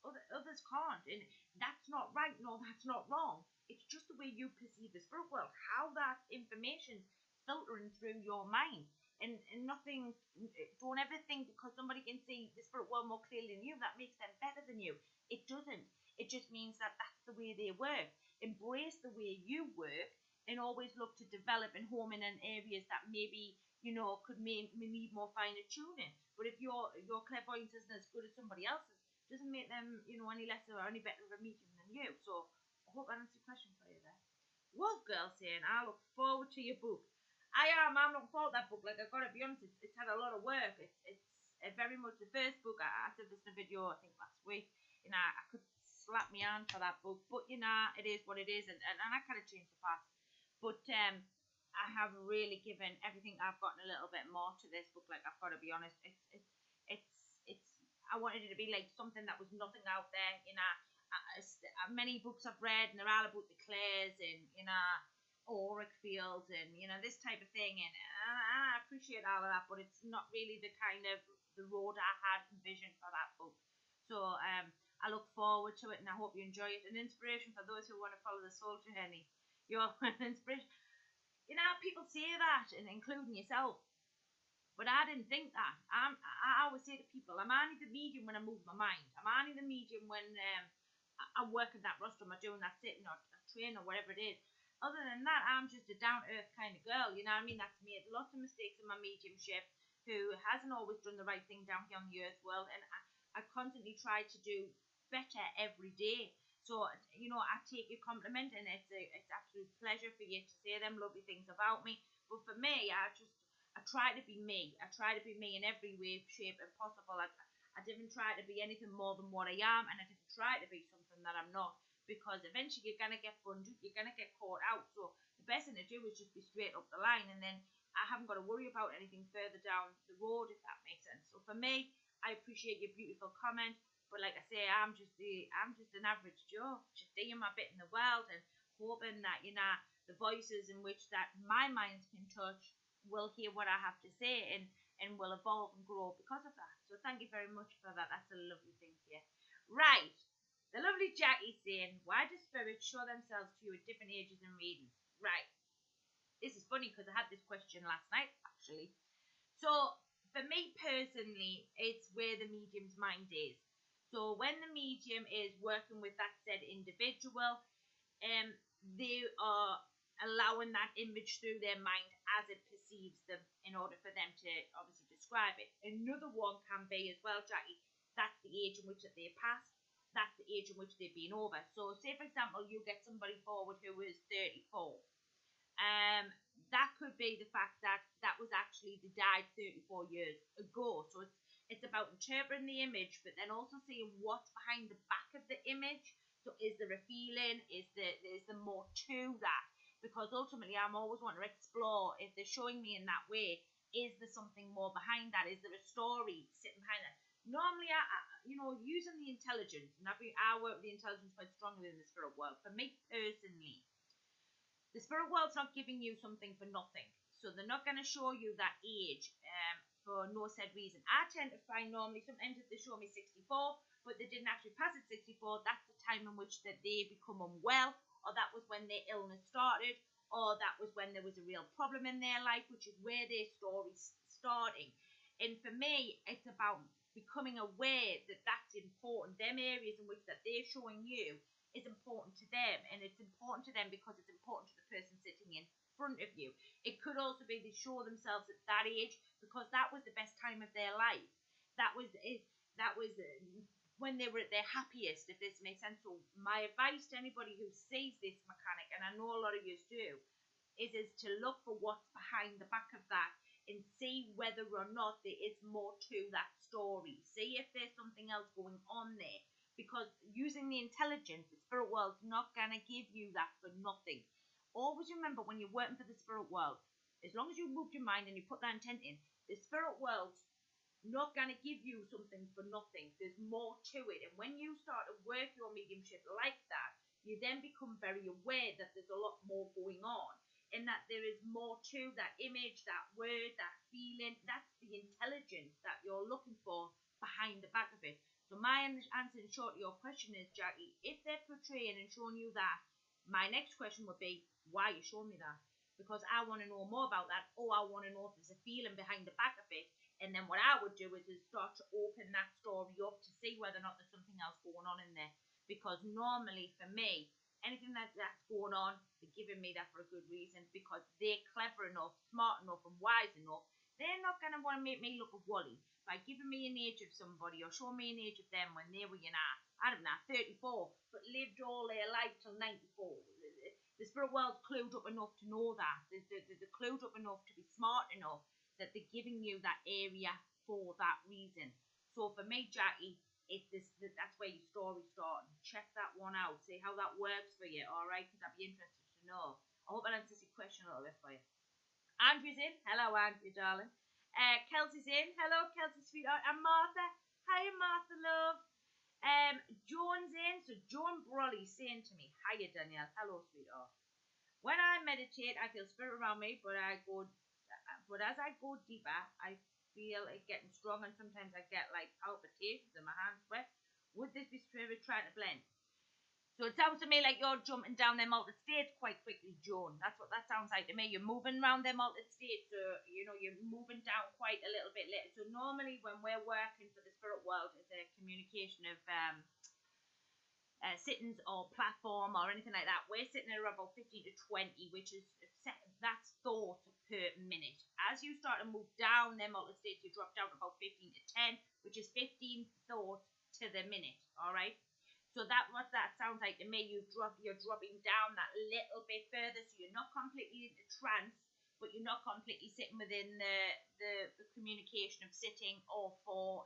S1: Others can't, and that's not right. No, that's not wrong. It's just the way you perceive the spirit world, how that information's filtering through your mind, and nothing. Don't ever think because somebody can see the spirit world more clearly than you, that makes them better than you. It doesn't. It just means that that's the way they work. Embrace the way you work, and always look to develop and home in areas that maybe could need more finer tuning. But if your clairvoyance isn't as good as somebody else's, doesn't make them any lesser or any better of a medium than you. So I hope that answers the question for you there. Wolf Girl saying, I look forward to your book. I'm looking forward to that book. Like, I've got to be honest, it's had a lot of work. It's very much the first book. I said this in a video I think last week. I could slap me on for that book, but it is what it is, and I kind of changed the past. But I have really given everything I've gotten a little bit more to this book. Like, I've got to be honest, I wanted it to be like something that was nothing out there. Many books I've read, and they're all about the clairs and auric fields and this type of thing. And I appreciate all of that, but it's not really the kind of the road I had envisioned for that book. So I look forward to it, and I hope you enjoy it. An inspiration for those who want to follow the soul journey. You're an inspiration. People say that, and including yourself, but I didn't think that. I always say to people, I'm only the medium when I move my mind. I'm only the medium when I'm working that rostrum, or doing that sitting or training or whatever it is. Other than that, I'm just a down-to-earth kind of girl. You know what I mean? That's made lots of mistakes in my mediumship, who hasn't always done the right thing down here on the earth world, and I constantly try to do better every day. So, I take your compliment, and it's absolute pleasure for you to say them lovely things about me. But for me, I try to be me. I try to be me in every way, shape, and possible. I didn't try to be anything more than what I am, and I didn't try to be something that I'm not, because eventually you're going to get bundled, you're going to get caught out. So the best thing to do is just be straight up the line, and then I haven't got to worry about anything further down the road, if that makes sense. So for me, I appreciate your beautiful comment, but like I say, I'm just an average Joe, just doing my bit in the world and hoping that the voices in which that my mind can touch will hear what I have to say and will evolve and grow because of that. So thank you very much for that. That's a lovely thing to hear. Right. The lovely Jackie's saying, why do spirits show themselves to you at different ages and readings? Right. This is funny because I had this question last night, actually. So, for me personally, it's where the medium's mind is. So, when the medium is working with that said individual, they are allowing that image through their mind as it perceives them in order for them to obviously describe it. Another one can be as well, Jackie, that's the age in which that they passed, that's the age in which they've been over. So say for example you get somebody forward who is 34. That could be the fact that that was actually they died 34 years ago. So it's about interpreting the image, but then also seeing what's behind the back of the image. So is there a feeling? Is there more to that? Because ultimately, I'm always wanting to explore if they're showing me in that way. Is there something more behind that? Is there a story sitting behind that? Normally, using the intelligence, and I work with the intelligence quite strongly in the spirit world. For me personally, the spirit world's not giving you something for nothing. So they're not going to show you that age for no said reason. I tend to find normally sometimes if they show me 64, but they didn't actually pass at 64, that's the time in which that they become unwell, or that was when their illness started, or that was when there was a real problem in their life, which is where their story's starting. And for me, it's about becoming aware that that's important. Them areas in which that they're showing you is important to them, and it's important to them because it's important to the person sitting in front of you. It could also be they show themselves at that age because that was the best time of their life. That was when they were at their happiest, if this makes sense. So my advice to anybody who sees this mechanic, and I know a lot of you do, is to look for what's behind the back of that and see whether or not there is more to that story. See if there's something else going on there. Because using the intelligence, the spirit world's not going to give you that for nothing. Always remember when you're working for the spirit world, as long as you moved your mind and you put that intent in, the spirit world's not going to give you something for nothing. There's more to it. And when you start to work your mediumship like that, you then become very aware that there's a lot more going on and that there is more to that image, that word, that feeling. That's the intelligence that you're looking for behind the back of it. So my answer in short to your question is, Jackie, if they're portraying and showing you that, my next question would be, why are you showing me that? Because I want to know more about that, or I want to know if there's a feeling behind the back of it. And then what I would do is start to open that story up to see whether or not there's something else going on in there. Because normally for me, anything that's going on, they're giving me that for a good reason, because they're clever enough, smart enough, and wise enough. They're not going to want to make me look a wally by giving me an age of somebody or showing me an age of them when they were, I don't know, 34, but lived all their life till 94. The spirit world's clued up enough to know that. They're clued up enough to be smart enough that they're giving you that area for that reason. So for me, Jackie, that's where your story starts. Check that one out. See how that works for you, all right? Because I'd be interested to know. I hope that answers your question a little bit for you. Andrew's in. Hello, Andrew, darling. Kelsey's in. Hello, Kelsey, sweetheart. And Martha. Hiya, Martha, love. Joan's in. So Joan Brolly's saying to me, hiya, Danielle. Hello, sweetheart. When I meditate, I feel spirit around me, but as I go deeper, I feel it getting stronger, and sometimes I get like palpitations and my hands wet. Would this be spirit trying to blend? So it sounds to me like you're jumping down them altered states quite quickly, Joan. That's what that sounds like to me. You're moving around them altered states, so you're moving down quite a little bit later. So normally when we're working for the spirit world, it's a communication of sittings or platform or anything like that. We're sitting at around about 15 to 20, which is that's thought per minute. As you start to move down them altered states, you drop down to about 15 to 10, which is 15 thoughts to the minute. All right. So that's what that sounds like to me. You're dropping down that little bit further, so you're not completely into trance, but you're not completely sitting within the communication of sitting or for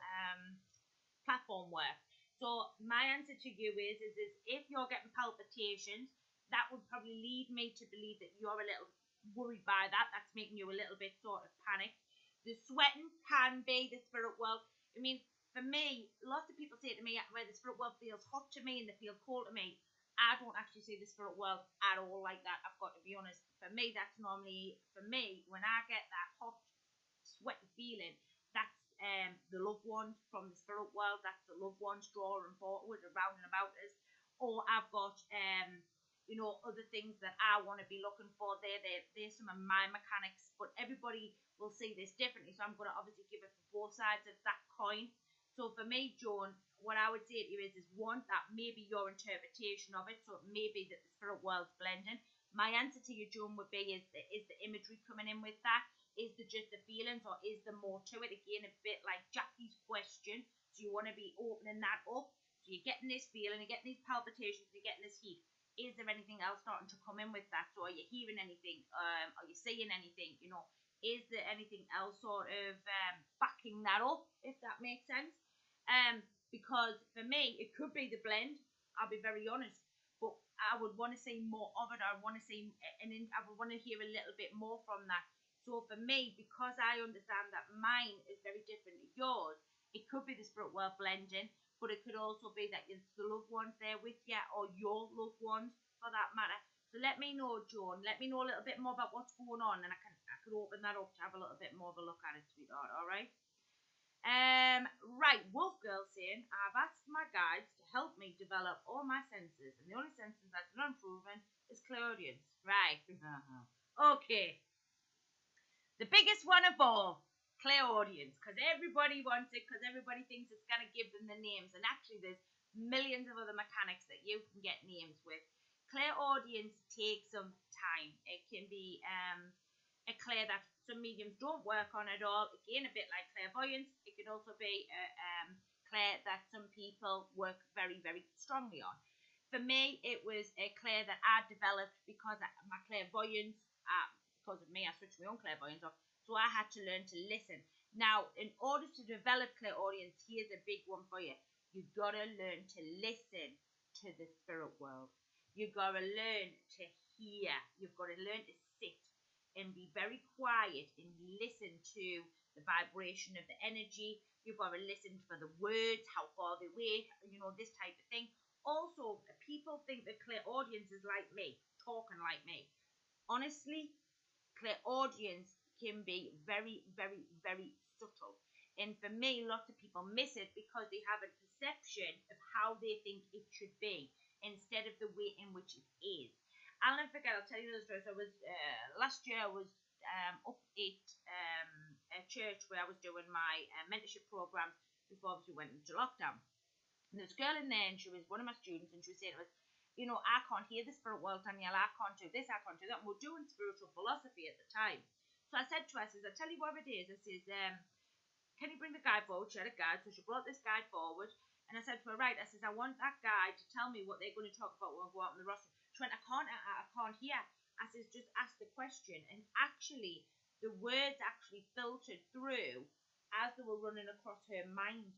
S1: platform work. So my answer to you is if you're getting palpitations, that would probably lead me to believe that you're a little worried by that. That's making you a little bit sort of panicked. The sweating can be the spirit world. I mean, for me, lots of people say to me, where the spirit world feels hot to me and they feel cold to me. I don't actually see the spirit world at all like that. I've got to be honest. For me, that's normally, for me, when I get that hot, sweaty feeling, that's the loved ones from the spirit world. That's the loved ones drawing forward around and about us. Or I've got, other things that I want to be looking for. They're some of my mechanics, but everybody will see this differently. So I'm going to obviously give it for both sides of that coin. So for me, Joan, what I would say to you is one, that maybe your interpretation of it, so maybe that the spirit world's blending. My answer to you, Joan, would be, is the imagery coming in with that? Is there just the feelings, or is there more to it? Again, a bit like Jackie's question. So you want to be opening that up. So you're getting this feeling, you're getting these palpitations, you're getting this heat. Is there anything else starting to come in with that? So are you hearing anything? Are you seeing anything? Is there anything else sort of backing that up, if that makes sense? Because for me, it could be the blend. I'll be very honest, but I would want to see more of it. I would want to see, and I would want to hear a little bit more from that. So for me, because I understand that mine is very different to yours, it could be the spirit world blending, but it could also be that it's the loved ones there with you, or your loved ones for that matter. So let me know, Joan. Let me know a little bit more about what's going on, and I could open that up to have a little bit more of a look at it, sweetheart. All right. Right, Wolf Girl saying, I've asked my guides to help me develop all my senses, and the only senses that's not improving is clairaudience. Right. Okay. The biggest one of all, clairaudience, because everybody wants it, because everybody thinks it's going to give them the names, and actually there's millions of other mechanics that you can get names with. Clairaudience takes some time. It can be a clair that some mediums don't work on at all. Again, a bit like clairvoyance. It can also be a clair that some people work very, very strongly on. For me, it was a clair that I developed because my clairvoyance, because of me, I switched my own clairvoyance off. So I had to learn to listen. Now, in order to develop clairaudience, here's a big one for you. You've got to learn to listen to the spirit world. You've got to learn to hear. You've got to learn to sit and be very quiet and listen to the vibration of the energy. You've got to listen for the words, how far they wait, this type of thing. Also, people think that clairaudience is like me, talking like me. Honestly, clairaudience can be very, very, very subtle. And for me, lots of people miss it because they have a perception of how they think it should be instead of the way in which it is. I'll never forget, I'll tell you another story. So I was, last year I was up at a church where I was doing my mentorship program before obviously we went into lockdown. And there's a girl in there, and she was one of my students, and she was saying to us, I can't hear the spirit world, Danielle, I can't do this, I can't do that. And we're doing spiritual philosophy at the time. So I said to her, I says, I'll tell you what it is. I says, can you bring the guide forward? She had a guide, so she brought this guide forward. And I said to her, right, I says, I want that guide to tell me what they're going to talk about when we go out on the roster. She went, I can't hear. I says, just ask the question. And actually, the words actually filtered through as they were running across her mind.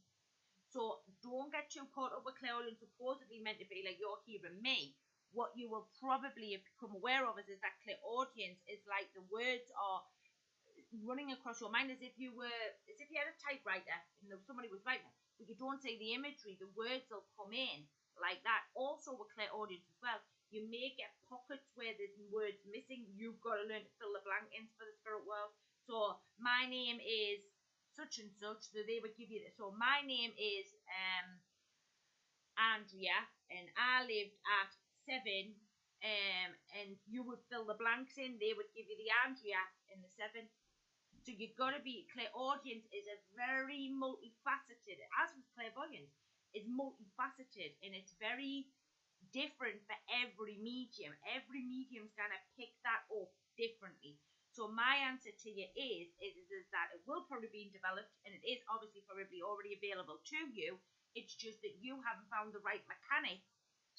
S1: So don't get too caught up with clairaudience, supposedly meant to be like you're hearing me. What you will probably have become aware of is that clairaudience is like the words are running across your mind as if you had a typewriter and somebody was writing it. But you don't see the imagery, the words will come in like that. Also with clairaudience as well, you may get pockets where there's words missing. You've got to learn to fill the blank in for the spirit world. So my name is such and such, so they would give you this. So my name is Andrea, and I lived at 7, and you would fill the blanks in. They would give you the Andrea in the 7. So you've got to be, clairaudience is a very multifaceted, as with clairvoyance, is multifaceted, and it's very different for every medium. Every medium's going to pick that up differently. So my answer to you is that it will probably be developed, and it is obviously probably already available to you. It's just that you haven't found the right mechanics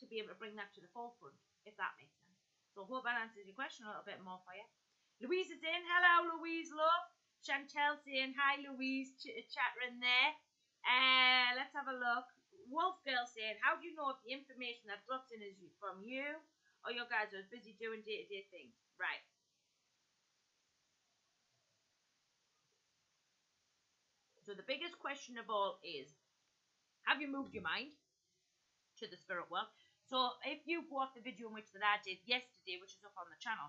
S1: to be able to bring that to the forefront, if that makes sense. So I hope that answers your question a little bit more for you. Louise is in. Hello, Louise, love. Chantel saying, hi, Louise, chattering there. Let's have a look. Wolf Girl saying, how do you know if the information that drops in is from you or your guys are busy doing day-to-day things? Right. So the biggest question of all is, Have you moved your mind to the spirit world? So if you watch the video in which that I did yesterday, which is up on the channel,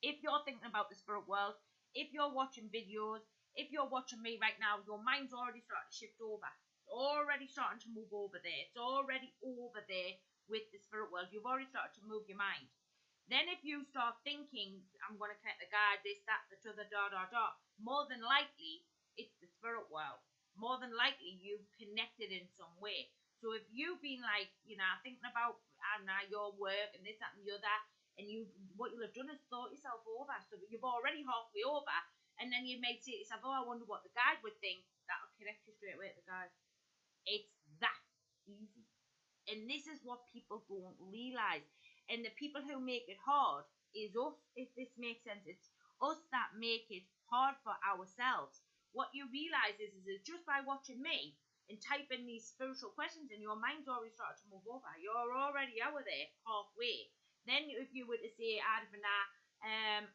S1: if you're thinking about the spirit world, if you're watching videos, if you're watching me right now, your mind's already starting to shift over. It's already starting to move over there. It's already over there with the spirit world. You've already started to move your mind. Then if you start thinking, I'm going to connect the guide, this, that, the other, more than likely, it's the spirit world. More than likely, you've connected in some way. So if you've been like, thinking about, I don't know, your work and this, that, and the other, and what you'll have done is thought yourself over. So you've already halfway over, and then you may say to yourself, oh, I wonder what the guide would think. That'll connect you straight away to the guide. It's that easy. And this is what people don't realise. And the people who make it hard is us, if this makes sense. It's us that make it hard for ourselves. What you realise is just by watching me and typing these spiritual questions in, your mind's already started to move over. You're already out of there halfway. Then if you were to say, I don't know,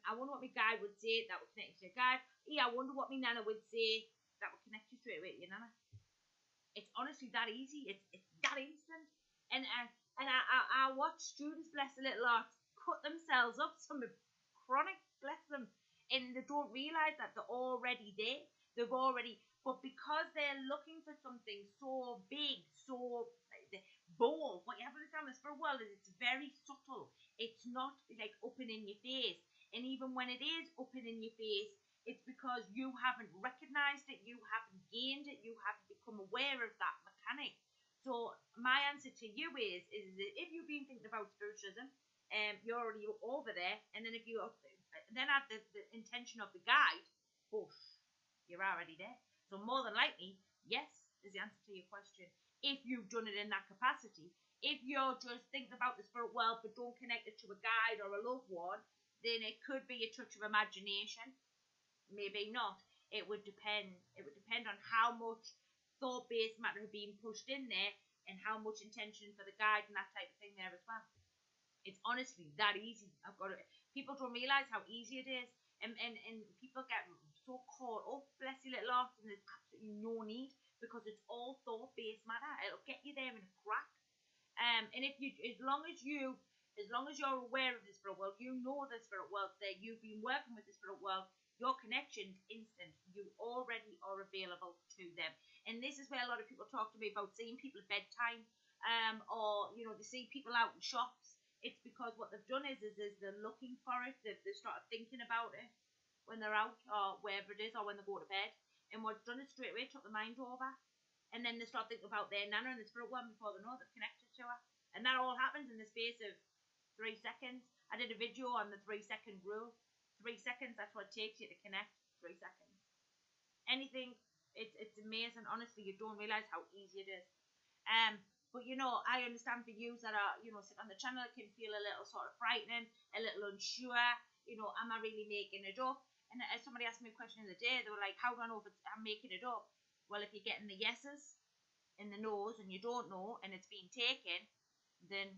S1: I wonder what my guide would say, that would connect you to your guide. Yeah, I wonder what my nana would say, that would connect you straight away to your nana. It's honestly that easy. It's that instant. And I watch students, bless the little hearts, cut themselves up, some chronic, bless them, and they don't realise that they're already there. But because they're looking for something so big, so bold, what you have to understand with the spirit world is it's very subtle. It's not like open in your face. And even when it is open in your face, it's because you haven't recognised it, you haven't gained it, you haven't become aware of that mechanic. So my answer to you is that if you've been thinking about spiritualism, you're already over there, and then if you then have the intention of the guide, whoosh, you're already there. So more than likely, yes, is the answer to your question. If you've done it in that capacity, if you're just thinking about the spirit world but don't connect it to a guide or a loved one, then it could be a touch of imagination. Maybe not. It would depend. It would depend on how much thought-based matter had been pushed in there and how much intention for the guide and that type of thing there as well. It's honestly that easy. People don't realise how easy it is, and people get so caught up, bless your little heart, and there's absolutely no need, because it's all thought-based matter. It'll get you there in a crack. And if you, as long as you're aware of the spirit world, you know the spirit world there, you've been working with the spirit world, your connection's instant. You already are available to them. And this is where a lot of people talk to me about seeing people at bedtime, or they see people out in shops. It's because what they've done is they're looking for it. They started thinking about it when they're out or wherever it is, or when they go to bed. And what's done is straight away took the mind over. And then they start thinking about their nana and the spirit world before they know they've connected to her. And that all happens in the space of 3 seconds. I did a video on the 3-second rule. 3 seconds, that's what it takes you to connect. 3 seconds. Anything, it's amazing. Honestly, you don't realise how easy it is. But I understand for you that are, sit on the channel, it can feel a little sort of frightening, a little unsure. Am I really making it up? And somebody asked me a question the other day. They were like, how do I know if I'm making it up? Well, if you're getting the yeses in the no's and you don't know and it's being taken, then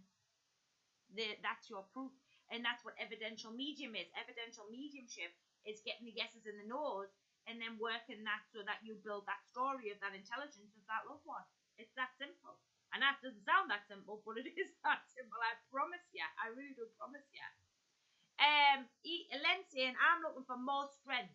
S1: that's your proof. And that's what evidential medium is. Evidential mediumship is getting the yeses and the no's and then working that so that you build that story of that intelligence of that loved one. It's that simple. And that doesn't sound that simple, but it is that simple. I promise you. I really do promise you. Len saying, I'm looking for more strength.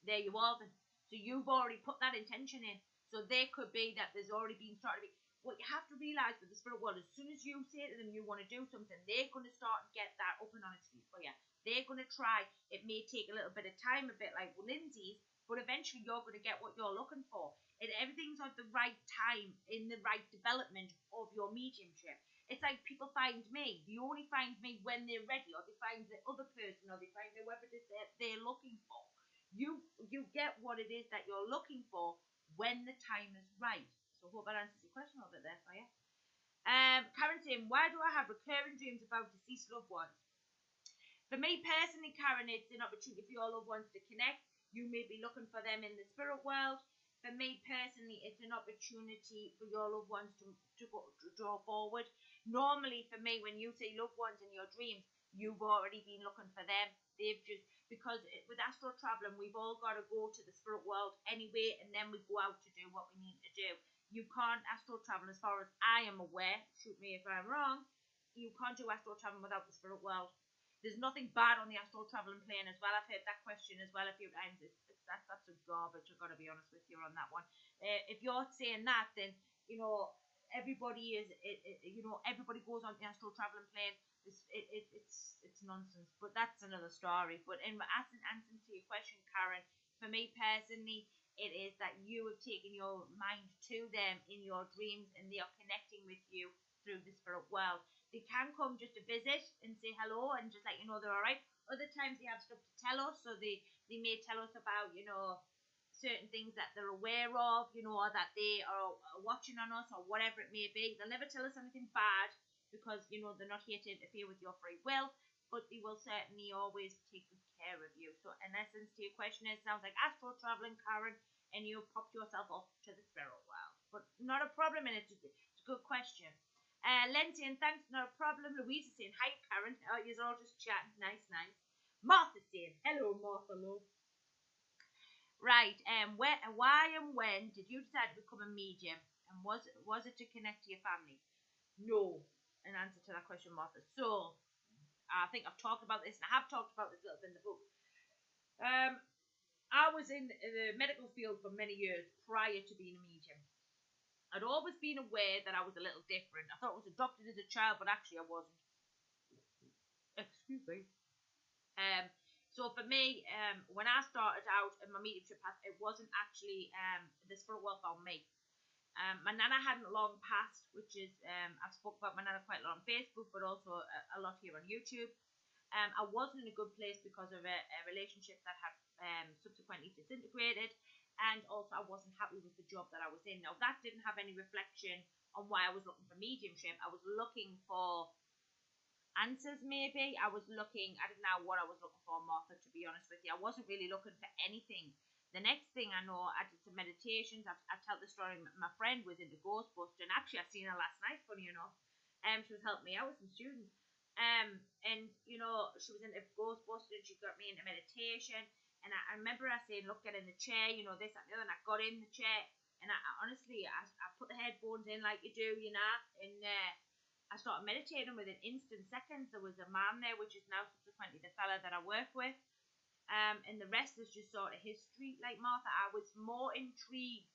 S1: There you are then. So you've already put that intention in. So there could be that there's already been started. What you have to realise with the spirit world, as soon as you say to them you want to do something, they're going to start to get that up and on its feet for you. They're going to try. It may take a little bit of time, a bit like Lindsay's, but eventually you're going to get what you're looking for. And everything's at the right time, in the right development of your mediumship. It's like people find me. They only find me when they're ready, or they find the other person, or they find whoever it is they're looking for. You get what it is that you're looking for when the time is right. So I hope that answers your question a little bit there for you. Karen saying, why do I have recurring dreams about deceased loved ones? For me personally, Karen, it's an opportunity for your loved ones to connect. You may be looking for them in the spirit world. For me personally, it's an opportunity for your loved ones to draw forward. Normally, for me, when you say loved ones in your dreams, you've already been looking for them. They've just, because with astral traveling, we've all got to go to the spirit world anyway, and then we go out to do what we need to do. you can't astral travel, as far as I am aware, shoot me if I'm wrong, you can't do astral travel without the spirit world. There's nothing bad on the astral traveling plane as well. I've heard that question as well a few times. That's absolute garbage. I've got to be honest with you on that one. If you're saying that, then everybody is. Everybody goes on the astral traveling plane. It's nonsense. But that's another story. But in answer to your question, Karen, for me personally, it is that you have taken your mind to them in your dreams, and they are connecting with you through the spirit world. They can come just to visit and say hello and just let you know they're all right. Other times they have stuff to tell us, so they may tell us about certain things that they're aware of, or that they are watching on us or whatever it may be. They'll never tell us anything bad because they're not here to interfere with your free will, but they will certainly always take good care of you. So in essence, to your question, it sounds like astral traveling, Karen, and you popped yourself off to the spirit world, but not a problem, and it's a good question. Lenty, and thanks, not a problem. Louise is saying, hi, Karen. Oh, you're all just chatting. Nice, nice. Martha's saying, hello, Martha, love. Right, why and when did you decide to become a medium? And was it to connect to your family? No, in answer to that question, Martha. So, I think I've talked about this, and I have talked about this a little bit in the book. I was in the medical field for many years prior to being a medium. I'd always been aware that I was a little different. I thought I was adopted as a child, but actually I wasn't. Excuse me. So for me, when I started out in my mediumship path, it wasn't actually the spirit world found me. My nana hadn't long passed, which is, I've spoke about my nana quite a lot on Facebook, but also a lot here on YouTube. I wasn't in a good place because of a relationship that had subsequently disintegrated. And also I wasn't happy with the job that I was in. Now, that didn't have any reflection on why I was looking for mediumship. I was looking for answers, maybe. I didn't know what I was looking for, Martha, to be honest with you. I wasn't really looking for anything. The next thing I know, I did some meditations. I tell the story, my friend was into Ghostbusters, and actually I seen her last night, funny enough. She was helping me out with some students. She was into Ghostbusters, she got me into meditation. And I remember her saying, look, get in the chair, this, that, and the other. And I got in the chair. And I honestly put the headphones in like you do, and I started meditating within instant seconds. There was a man there, which is now subsequently the fella that I work with. And the rest is just sort of history. Like Martha, I was more intrigued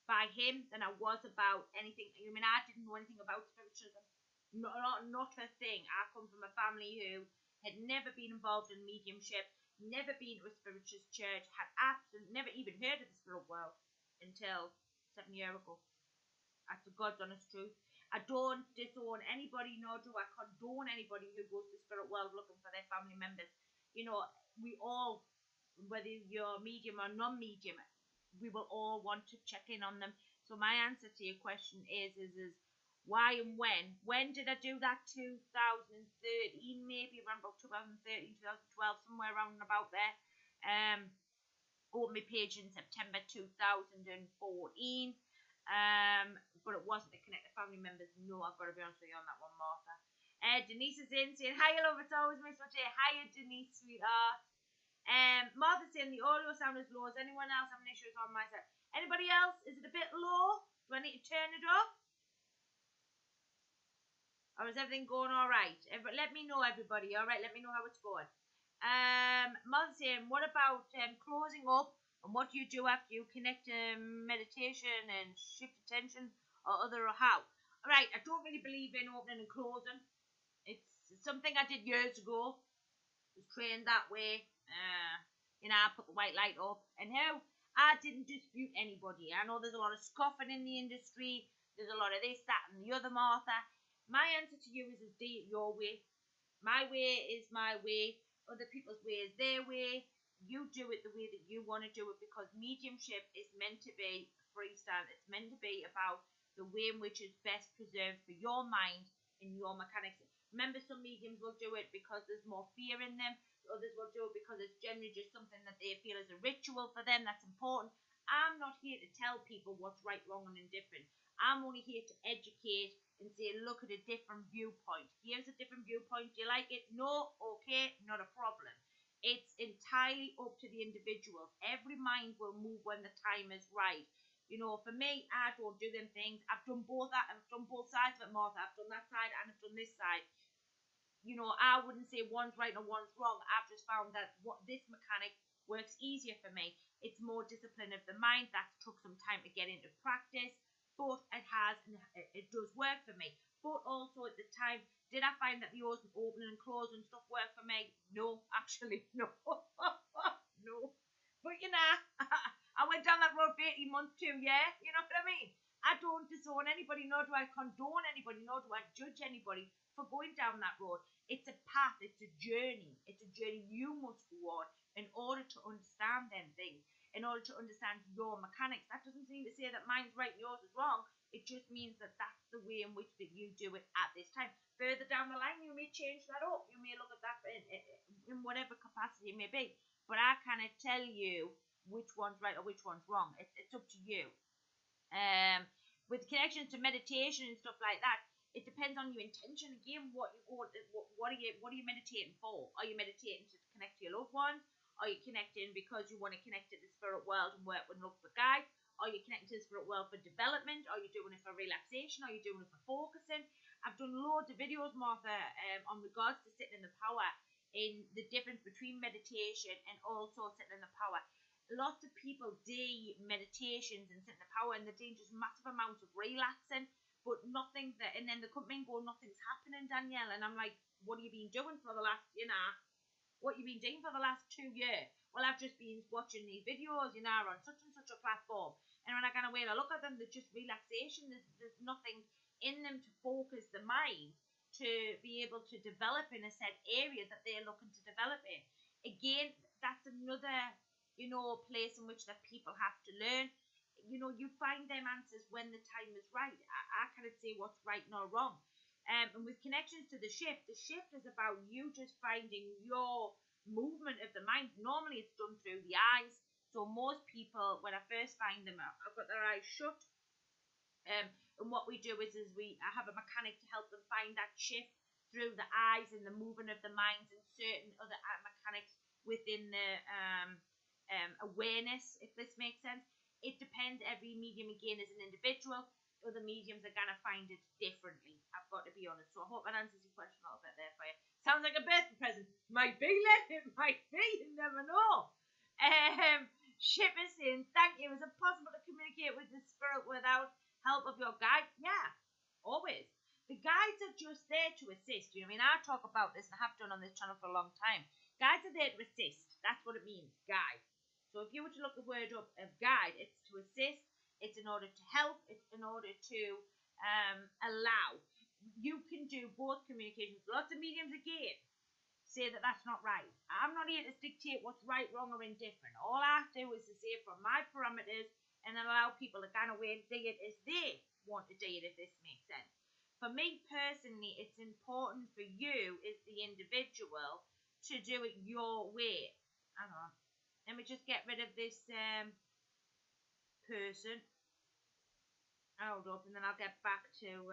S1: by him than I was about anything. I mean, I didn't know anything about spiritualism. Not a thing. I come from a family who had never been involved in mediumship, never been to a spiritualist church, had absolutely never even heard of the spirit world until 7 years ago. That's the God's honest truth. I don't disown anybody, nor do I condone anybody who goes to the spirit world looking for their family members. We all, whether you're medium or non-medium, we will all want to check in on them. So my answer to your question is why and when? When did I do that? 2013, maybe around about 2013, 2012, somewhere around and about there. Opened my page in September 2014. But it wasn't to connect the family members. No, I've got to be honest with you on that one, Martha. Denise is in saying, hi, love, it's always nice to say hiya, Denise, sweetheart. Martha's saying the audio sound is low. Is anyone else having issues on my side? Anybody else? Is it a bit low? Do I need to turn it up? Or is everything going all right? Let me know, everybody. All right, let me know how it's going. Mother's saying, what about closing up? And what do you do after you connect meditation and shift attention or other or how? All right, I don't really believe in opening and closing. It's something I did years ago. I was trained that way. I put the white light up. And how? I didn't dispute anybody. I know there's a lot of scoffing in the industry. There's a lot of this, that, and the other, Martha. My answer to you is do it your way. My way is my way. Other people's way is their way. You do it the way that you want to do it, because mediumship is meant to be freestyle. It's meant to be about the way in which it's best preserved for your mind and your mechanics. Remember, some mediums will do it because there's more fear in them. Others will do it because it's generally just something that they feel is a ritual for them that's important. I'm not here to tell people what's right, wrong, and indifferent. I'm only here to educate and say, look at a different viewpoint. Here's a different viewpoint. Do you like it? No? Okay, not a problem. It's entirely up to the individual. Every mind will move when the time is right. You know, for me, I don't do them things. I've done both that. I've done both sides of it, Martha. I've done that side and I've done this side. You know, I wouldn't say one's right or one's wrong. I've just found that what this mechanic works easier for me. It's more discipline of the mind. That took some time to get into practice, but it has, and it does work for me. But also at the time, did I find that the opening and closing stuff work for me? No, actually, no. No. But you know, I went down that road for 18 months too, yeah? You know what I mean? I don't disown anybody, nor do I condone anybody, nor do I judge anybody for going down that road. It's a path, it's a journey. It's a journey you must go on in order to understand them things, in order to understand your mechanics. That doesn't mean to say that mine's right and yours is wrong. It just means that that's the way in which that you do it at this time. Further down the line, you may change that up. You may look at that in whatever capacity it may be. But I cannot tell you which one's right or which one's wrong. It's up to you. With connections to meditation and stuff like that, it depends on your intention. Again, what are you meditating for? Are you meditating to connect to your loved ones? Are you connecting because you want to connect to the spirit world and work with love for guides? Are you connecting to the spirit world for development? Are you doing it for relaxation? Are you doing it for focusing? I've done loads of videos, Martha, on regards to sitting in the power, in the difference between meditation and also sitting in the power. Lots of people do meditations and sit in the power, and they're doing just massive amounts of relaxing, but nothing that, and then they come in and go, nothing's happening, Danielle. And I'm like, what have you been doing for the last, what have you been doing for the last 2 years? Well, I've just been watching these videos, on such and such a platform. And when I kind of wait, I look at them, they're just relaxation. There's nothing in them to focus the mind to be able to develop in a set area that they're looking to develop in. Again, that's another place in which that people have to learn. You find them answers when the time is right. I can't say what's right nor wrong. And with connections to the shift is about you just finding your movement of the mind. Normally it's done through the eyes. So most people, when I first find them, I've got their eyes shut. And what we do is I have a mechanic to help them find that shift through the eyes and the movement of the minds and certain other mechanics within the awareness, if this makes sense. It depends. Every medium, again, is an individual. Other mediums are going to find it differently. I've got to be honest. So I hope that answers your question a little bit there for you. Sounds like a birthday present. Might be, it might be. You never know. Ship is saying, thank you. Is it possible to communicate with the spirit without help of your guide? Yeah, always. The guides are just there to assist you. I talk about this and I have done on this channel for a long time. Guides are there to assist. That's what it means, guide. So if you were to look the word up of guide, it's to assist, it's in order to help, it's in order to allow. You can do both communications. Lots of mediums, again, say that that's not right. I'm not here to dictate what's right, wrong, or indifferent. All I do is to say from my parameters and then allow people to kind of way and dig it as they want to dig it, if this makes sense. For me personally, it's important for you as the individual to do it your way. Hang on. Let me just get rid of this person. Hold up, and then I'll get back to...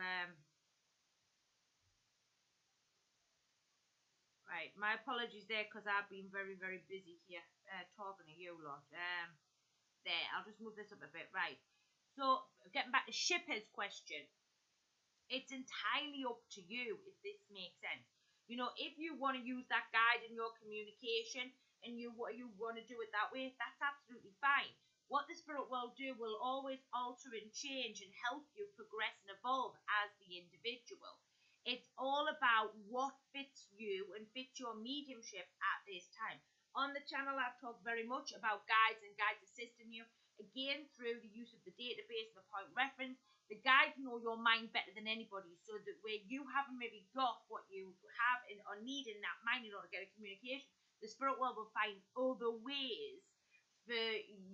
S1: Right, my apologies there, because I've been very, very busy here talking to you lot. There, I'll just move this up a bit. Right, so getting back to Shipper's question. It's entirely up to you, if this makes sense. If you want to use that guide in your communication, and you want to do it that way, that's absolutely fine. What the spirit will do will always alter and change and help you progress and evolve as the individual. It's all about what fits you and fits your mediumship at this time. On the channel, I've talked very much about guides and guides assisting you. Again, through the use of the database and the point reference, the guides know your mind better than anybody, so that where you haven't maybe got what you have or need in that mind in order to get a communication, the spirit world will find other ways for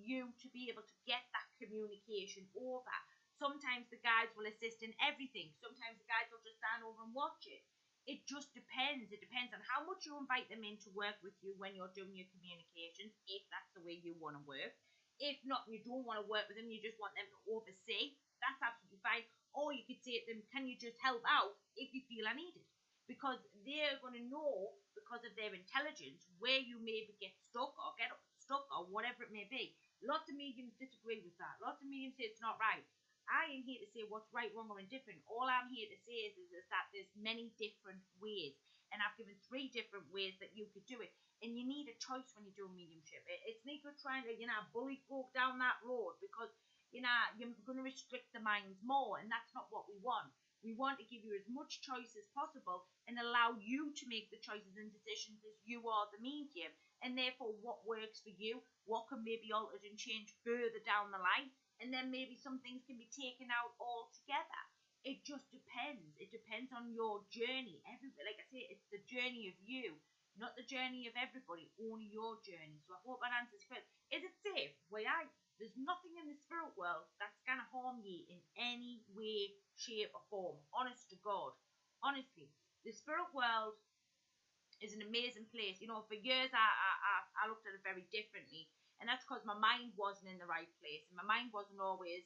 S1: you to be able to get that communication over. Sometimes the guides will assist in everything. Sometimes the guides will just stand over and watch it. It just depends. It depends on how much you invite them in to work with you when you're doing your communications, if that's the way you want to work. If not, you don't want to work with them, you just want them to oversee, that's absolutely fine. Or you could say to them, can you just help out if you feel I need it? Because they're going to know, because of their intelligence, where you maybe get stuck or get stuck or whatever it may be. Lots of mediums disagree with that. Lots of mediums say it's not right. I ain't here to say what's right, wrong, or indifferent. All I'm here to say is that there's many different ways. And I've given 3 different ways that you could do it. And you need a choice when you do mediumship. It's not good trying to, bully folk down that road, because, you're going to restrict the minds more. And that's not what we want. We want to give you as much choice as possible and allow you to make the choices and decisions as you are the medium. And therefore, what works for you, what can maybe altered and changed further down the line. And then maybe some things can be taken out altogether. It just depends. It depends on your journey. Like I say, it's the journey of you, not the journey of everybody, only your journey. So I hope that answers the question. Is it safe? There's nothing in the spirit world that's going to harm you in any way, shape, or form. Honest to God. Honestly, the spirit world is an amazing place. For years I looked at it very differently. And that's because my mind wasn't in the right place. And my mind wasn't always,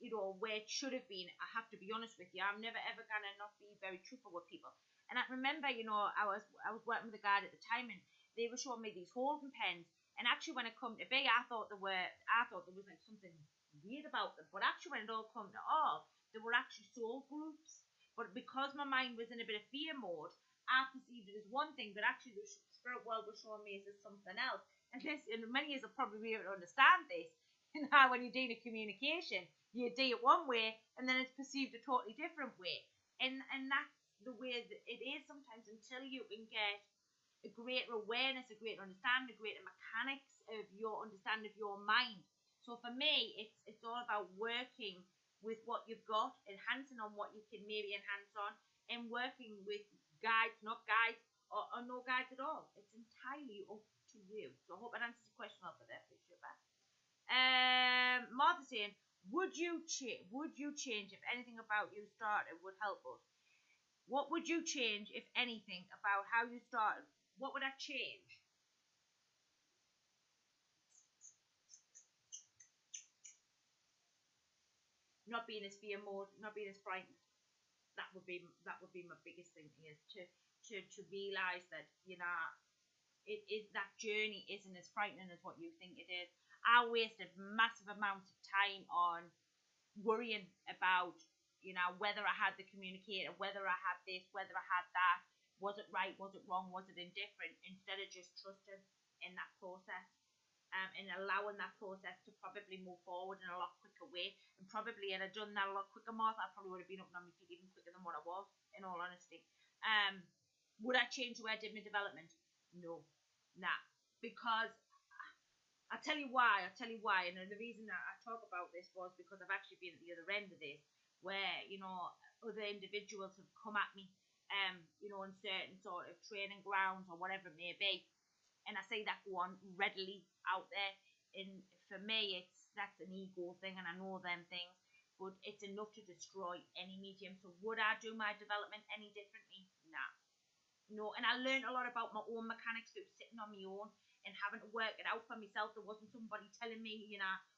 S1: where it should have been. I have to be honest with you. I'm never ever going to not be very truthful with people. And I remember, I was working with a guy at the time, and they were showing me these holding pens. And actually, when it come to be, I thought there was like something weird about them. But actually, when it all come to all, they were actually soul groups. But because my mind was in a bit of fear mode, I perceived it as one thing, but actually the spirit world was showing me as something else. And many of us will probably be able to understand this. And how when you do the communication, you do it one way, and then it's perceived a totally different way. And that's the way that it is sometimes, until you can get a greater awareness, a greater understanding, a greater mechanics of your understanding of your mind. So for me, it's all about working with what you've got, enhancing on what you can maybe enhance on, and working with guides, not guides, or no guides at all. It's entirely up to you. So I hope that answers the question up there, please, Shubha. Martha saying, would you change if anything about you started would help us? What would you change, if anything, about how you started? What would that change? Not being as fear mode, not being as frightened. That would be my biggest thing, is to realise that it is, that journey isn't as frightening as what you think it is. I wasted massive amounts of time on worrying about whether I had the communicator, whether I had this, whether I had that. Was it right? Was it wrong? Was it indifferent? Instead of just trusting in that process, and allowing that process to probably move forward in a lot quicker way. And probably, had I done that a lot quicker, Martha, I probably would have been up on my feet even quicker than what I was, in all honesty. Would I change the way I did my development? No. Nah. Because I'll tell you why. And the reason that I talk about this was because I've actually been at the other end of this, where, other individuals have come at me, in certain sort of training grounds or whatever it may be. And I see that go on readily out there. And for me, that's an ego thing, and I know them things. But it's enough to destroy any medium. So would I do my development any differently? Nah. No. And I learned a lot about my own mechanics through sitting on my own and having to work it out for myself. There wasn't somebody telling me,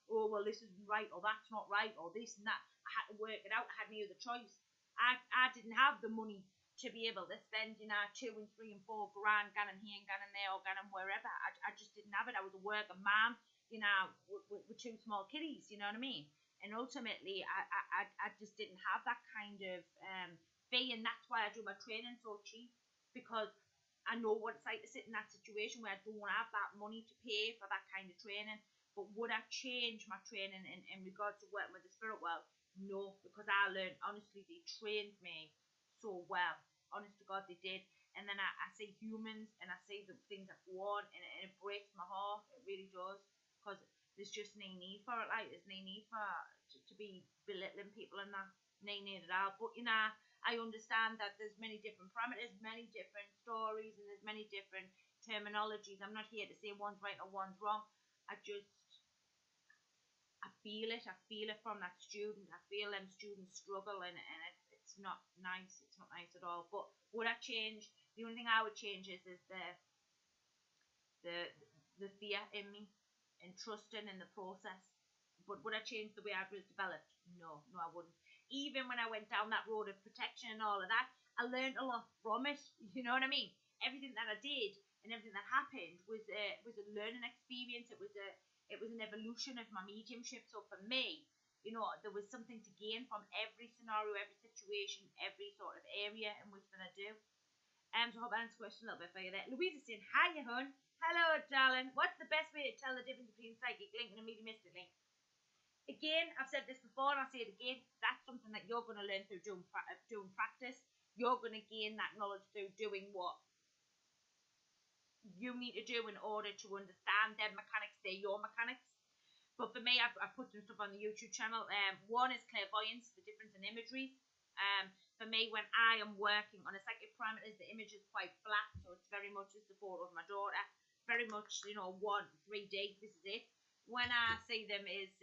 S1: oh, well, this isn't right, or that's not right, or this and that. I had to work it out. I had no other choice. I didn't have the money to be able to spend, 2 and 3 and 4 grand going here and going there or going wherever. I just didn't have it. I was a working mom, with 2 small kiddies, you know what I mean? And ultimately, I just didn't have that kind of fee, and that's why I do my training so cheap, because I know what it's like to sit in that situation where I don't have that money to pay for that kind of training. But would I change my training in regards to working with the spirit world? No, because I learned, honestly, they trained me so well. Honest to God, they did. And then I see humans, and I see the things that go on, and it breaks my heart. It really does, because there's just no need for it. Like, there's no need for to be belittling people and that. No need at all. But I understand that there's many different parameters, many different stories, and there's many different terminologies. I'm not here to say one's right or one's wrong. I feel it. I feel it from that student. I feel them students struggle, and it's not nice. It's not nice at all. But would I change? The only thing I would change is the fear in me, and trusting in the process. But would I change the way I was developed? No, I wouldn't. Even when I went down that road of protection and all of that, I learned a lot from it. You know what I mean? Everything that I did and everything that happened was a learning experience. It was It was an evolution of my mediumship. So for me, you know, there was something to gain from every scenario, every situation, every sort of area in which that I do. So I hope I answered the question a little bit for you there. Louise is saying, hi, hun. Hello, darling. What's the best way to tell the difference between psychic link and a mediumistic link? Again, I've said this before and I'll say it again. That's something that you're going to learn through doing practice. You're going to gain that knowledge through doing what you need to do in order to understand their mechanics. They're your mechanics. But for me, I've put some stuff on the YouTube channel. One is clairvoyance, the difference in imagery. For me, when I am working on a psychic parameters, the image is quite flat. So it's very much just the photo of my daughter. Very much, you know, 3D. This is it. When I see them as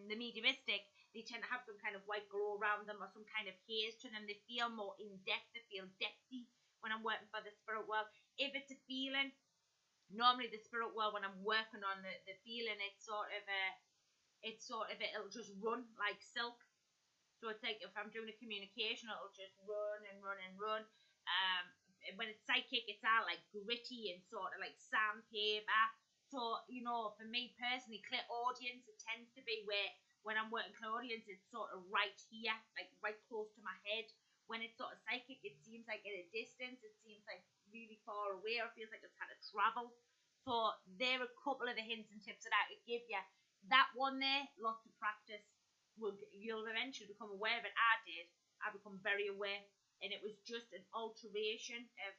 S1: the mediumistic, they tend to have some kind of white glow around them or some kind of haze to them. They feel more in-depth. They feel depthy when I'm working for the spirit world. If it's a feeling, normally the spirit world, when I'm working on the feeling, it'll just run like silk. So it's like if I'm doing a communication, it'll just run and run and run. When it's psychic, it's all like gritty and sort of like sandpaper. So, you know, for me personally, clairaudience, it tends to be where when I'm working clairaudience, it's sort of right here, like right close to my head. When it's sort of psychic, it seems like at a distance. It seems like really far away, or it feels like it's had to travel. So there are a couple of the hints and tips that I could give you. That one there, lots of practice. You'll eventually become aware of it. I become very aware, and it was just an alteration of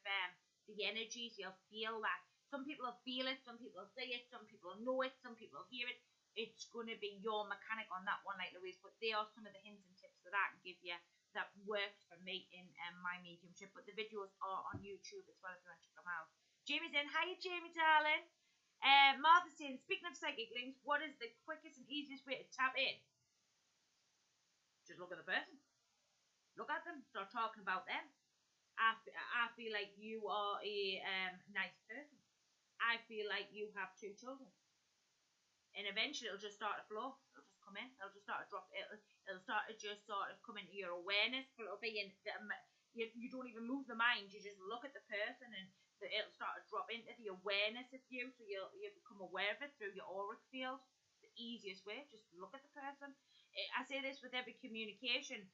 S1: the energies. You'll feel that. Some people will feel it, some people will see it, some people will know it, some people will hear it. It's going to be your mechanic on that one, like Louise. But they are some of the hints and tips that I can give you that worked for me in my mediumship. But the videos are on YouTube as well if you want to check them out. Jamie's in. Hi, Jamie, darling. Martha's saying, speaking of psychic links, what is the quickest and easiest way to tap in? Just look at the person. Look at them. Start talking about them. I feel like you are a nice person. I feel like you have 2 children. And eventually it'll just start to flow. It'll just come in. It'll just start to drop. It'll start to just sort of come into your awareness. But it'll be in you don't even move the mind. You just look at the person and it'll start to drop into the awareness of you. So you'll become aware of it through your auric field. The easiest way. Just look at the person. I say this with every communication.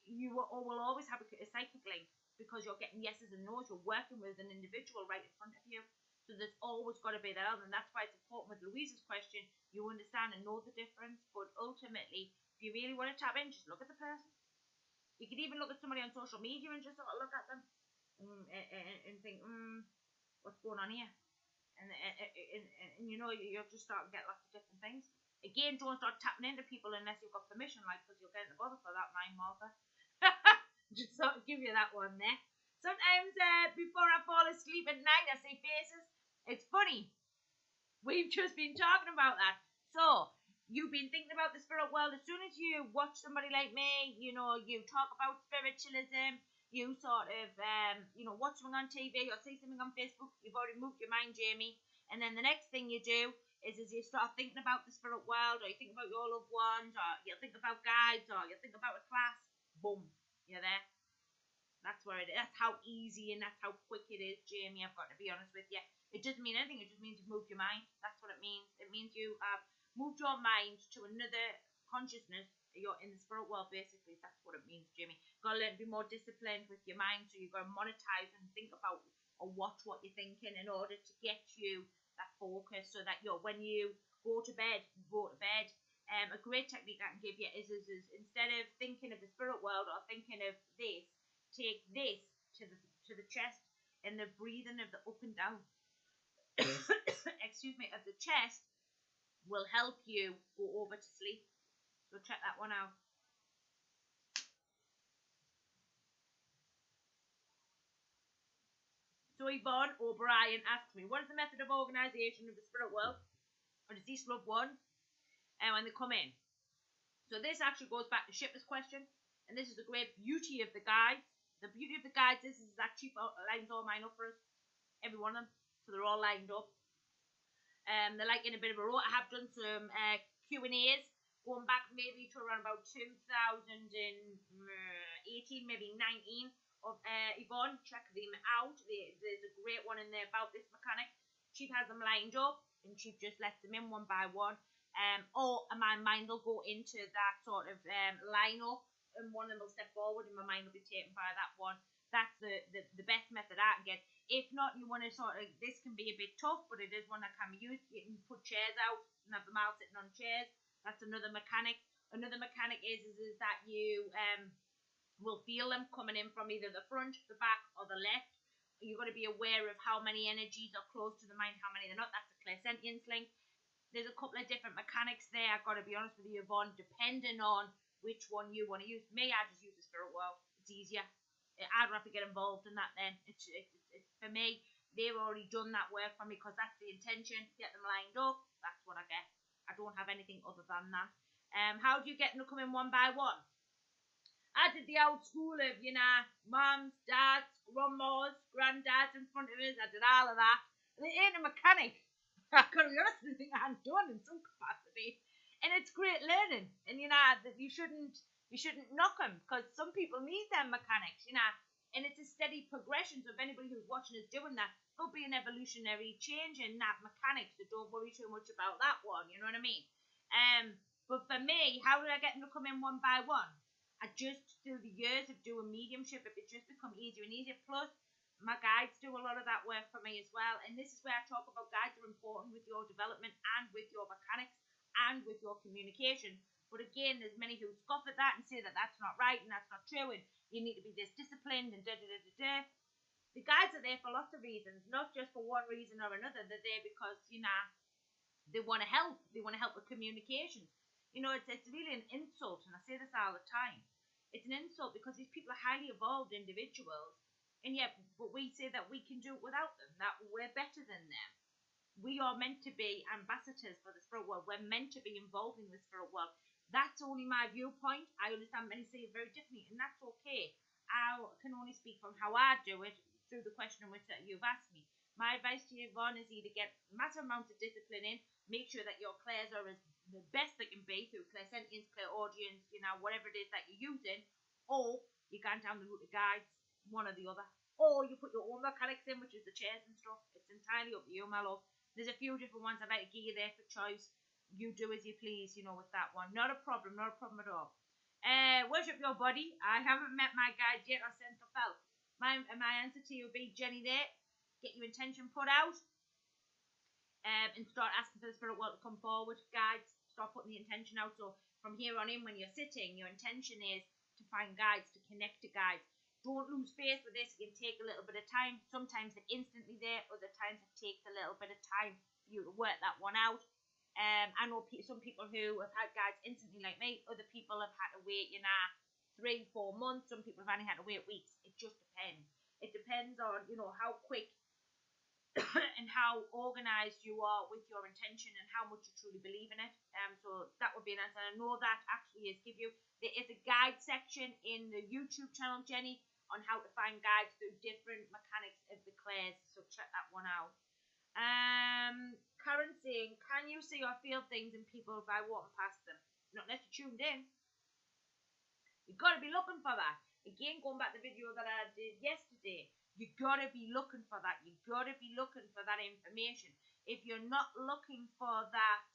S1: You will always have a psychic link because you're getting yeses and nos. You're working with an individual right in front of you. So there's always got to be that element. That's why it's important with Louise's question. You understand and know the difference. But ultimately, if you really want to tap in, just look at the person. You could even look at somebody on social media and just sort of look at them and think, what's going on here? And you know, you'll just start to get lots of different things. Again, don't start tapping into people unless you've got permission, like, because you'll get in the bother for that, mind, Martha. Just sort of give you that one there. Sometimes before I fall asleep at night, I see faces. It's funny. We've just been talking about that. So, you've been thinking about the spirit world. As soon as you watch somebody like me, you know, you talk about spiritualism, you sort of, watch something on TV or see something on Facebook, you've already moved your mind, Jamie. And then the next thing you do is you start thinking about the spirit world, or you think about your loved ones, or you'll think about guides, or you'll think about a class. Boom. You're there. That's where it is. That's how easy and that's how quick it is, Jamie. I've got to be honest with you. It doesn't mean anything. It just means you've moved your mind. That's what it means. It means you have moved your mind to another consciousness. You're in the spirit world, basically. That's what it means, Jamie. You've got to learn to be more disciplined with your mind. So you've got to monetize and think about or watch what you're thinking in order to get you that focus, so that when you go to bed, you go to bed. A great technique I can give you is instead of thinking of the spirit world or thinking of this, take this to the chest, and the breathing of the up and down excuse me, of the chest will help you go over to sleep. So check that one out. So Yvonne O'Brien asked me, what is the method of organisation of the spirit world or deceased loved one when they come in? So this actually goes back to Shipper's question, and this is the great beauty of the guides. The beauty of the guides is that Chief lines all mine up for us, every one of them, so they're all lined up. They're like in a bit of a row. I have done some Q&As going back maybe to around about 2018, maybe 19 of Yvonne. Check them out. There's a great one in there about this mechanic. She has them lined up. and she just lets them in one by one. Or my mind will go into that sort of line up, and one of them will step forward and my mind will be taken by that one. That's the best method I can get. If not, you want to sort of, this can be a bit tough, but it is one that can be used. You can put chairs out and have them all sitting on chairs. That's another mechanic. Another mechanic is that you will feel them coming in from either the front, the back, or the left. You've got to be aware of how many energies are close to the mind, how many they're not. That's a clairsentience link. There's a couple of different mechanics there, I've got to be honest with you, Yvonne, depending on which one you want to use. Me, I just use the spirit world. It's easier. I don't have to get involved in that then. It's for me, they've already done that work for me because that's the intention. Get them lined up. That's what I get. I don't have anything other than that. How do you get them to come in one by one? I did the old school of, mums, dads, grandmas, granddads in front of us. I did all of that. And it ain't a mechanic. I've got to be honest, I think I hadn't done in some capacity. And it's great learning. And, that you shouldn't knock them because some people need them mechanics, And it's a steady progression. So if anybody who's watching is doing that, there'll be an evolutionary change in that mechanics. So don't worry too much about that one. You know what I mean? But for me, how did I get them to come in one by one? I just, through the years of doing mediumship, it just become easier and easier. Plus, my guides do a lot of that work for me as well. And this is where I talk about guides are important with your development and with your mechanics and with your communication. But again, there's many who scoff at that and say that that's not right and that's not true and you need to be this disciplined and da-da-da-da-da. The guides are there for lots of reasons, not just for one reason or another. They're there because, they want to help. They want to help with communications. It's really an insult, and I say this all the time. It's an insult because these people are highly evolved individuals. And yet, but we say that we can do it without them, that we're better than them. We are meant to be ambassadors for the spirit world. We're meant to be involved in the spirit world. That's only my viewpoint. I understand many say it very differently, and that's okay. I can only speak from how I do it through the question in which that you've asked me. My advice to you, Yvonne, is either get massive amounts of discipline in, make sure that your clairs are as the best they can be through clairsentience, clairaudience, whatever it is that you're using, or you're going down the route of guides, one or the other. Or you put your own mechanics in, which is the chairs and stuff. It's entirely up to you, my love. There's a few different ones I'd like to give you there for choice. You do as you please, with that one. Not a problem at all. Worship your body. I haven't met my guides yet or sense or felt. My answer to you would be, Jenny, there. Get your intention put out. And start asking for the spirit world to come forward. Guides, start putting the intention out. So from here on in, when you're sitting, your intention is to find guides, to connect to guides. Don't lose faith with this. It can take a little bit of time. Sometimes they're instantly there. Other times it takes a little bit of time for you to work that one out. I know some people who have had guides instantly like me. Other people have had to wait, 3-4 months. Some people have only had to wait weeks. It just depends. It depends on, how quick and how organised you are with your intention and how much you truly believe in it. So that would be an answer. I know that actually there is a guide section in the YouTube channel, Jenny, on how to find guides through different mechanics of the clairs. So check that one out. Karen saying, can you see or feel things in people by walking past them? Not unless you're tuned in. You've got to be looking for that. Again, going back to the video that I did yesterday, you've got to be looking for that. You've got to be looking for that information. If you're not looking for that,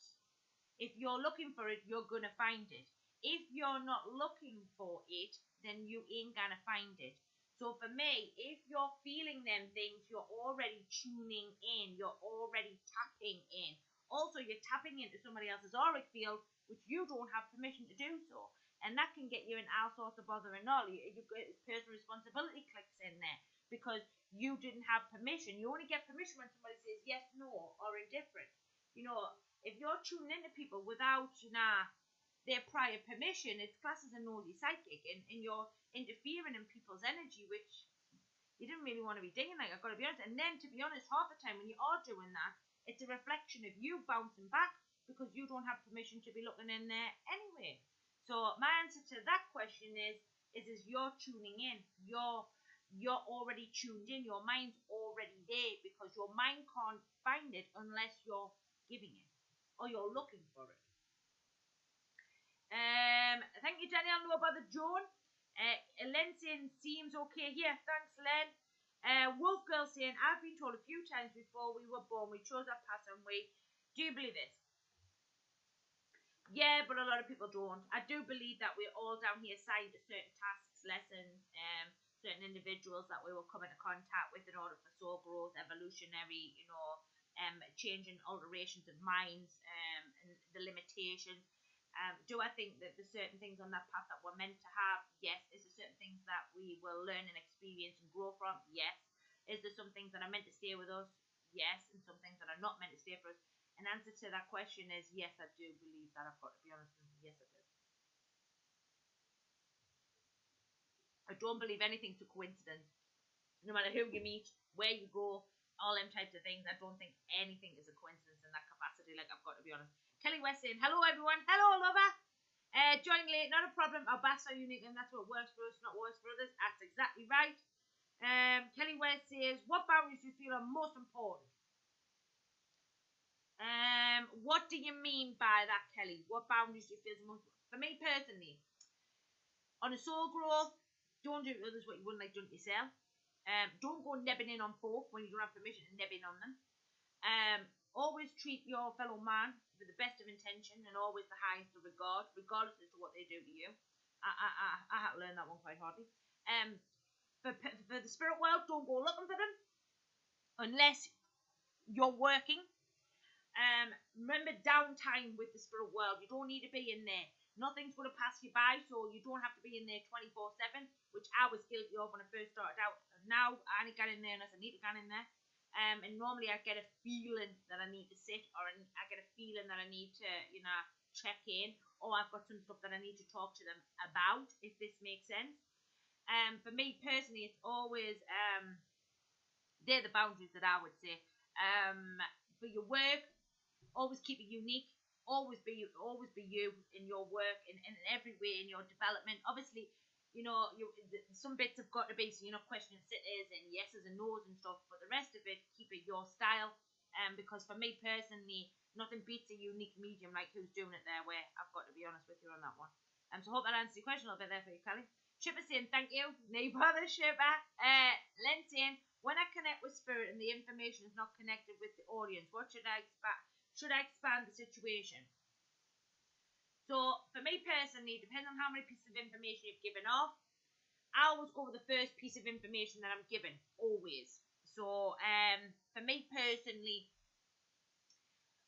S1: if you're looking for it, you're going to find it. If you're not looking for it, then you ain't going to find it. So for me, if you're feeling them things, you're already tuning in. You're already tapping in. Also, you're tapping into somebody else's auric field, which you don't have permission to do so. And that can get you in all sorts of bother and all. Personal responsibility clicks in there because you didn't have permission. You only get permission when somebody says yes, no, or indifferent. If you're tuning into people without, their prior permission, it's classed as a nosy psychic, and you're interfering in people's energy, which you didn't really want to be doing, I've got to be honest. And then, to be honest, half the time when you are doing that, it's a reflection of you bouncing back because you don't have permission to be looking in there anyway. So my answer to that question is you're tuning in. You're already tuned in. Your mind's already there because your mind can't find it unless you're giving it or you're looking for it. Thank you, Danielle. Know about the Joan. Len saying seems okay here. Thanks, Len. Wolf Girl saying I've been told a few times before we were born we chose our path and we Do you believe this? Yeah, but a lot of people don't. I do believe that we're all down here assigned to certain tasks, lessons, certain individuals that we will come into contact with in order for soul growth, evolutionary, changing alterations of minds, and the limitations. Do I think that there's certain things on that path that we're meant to have? Yes. Is there certain things that we will learn and experience and grow from? Yes. Is there some things that are meant to stay with us? Yes. And some things that are not meant to stay for us? An answer to that question is yes, I do believe that. I've got to be honest with you. Yes, I do. I don't believe anything's a coincidence. No matter who you meet, where you go, all them types of things, I don't think anything is a coincidence in that capacity. Like, I've got to be honest. Kelly West saying, hello everyone. Hello, lover. Joining late, not a problem. Our baths are unique and that's what works for us, not works for others. That's exactly right. Kelly West says, what boundaries do you feel are most important? What do you mean by that, Kelly? What boundaries do you feel most? For me personally, on a soul growth, don't do to others what you wouldn't like done to yourself. Don't go nebbing in on folk when you don't have permission to neb in on them. Always treat your fellow man with the best of intention and always the highest of regard, regardless as to what they do to you. I had to learn that one quite hardly. For the spirit world, don't go looking for them unless you're working. Remember downtime with the spirit world. You don't need to be in there. Nothing's going to pass you by, so you don't have to be in there 24/7, which I was guilty of when I first started out. Now I only get in there unless I need to get in there. And normally I get a feeling that I need to sit, or I get a feeling that I need to, check in, or I've got some stuff that I need to talk to them about, if this makes sense. For me personally, it's always they're the boundaries that I would say. For your work, always keep it unique. Always be you in your work and in every way in your development. Obviously, some bits have got to be, so you're not questioning sitters and yeses and nos and stuff, but the rest of it, keep it your style. Because for me personally, nothing beats a unique medium like who's doing it their way. I've got to be honest with you on that one. So I hope that answers your question a little bit there for you, Kelly. Shipper saying thank you. No bother, Shipper. Len saying, when I connect with spirit and the information is not connected with the audience, what should I expect? Should I expand the situation? So, for me personally, depending on how many pieces of information you've given off, I always go with the first piece of information that I'm given, always. So, for me personally,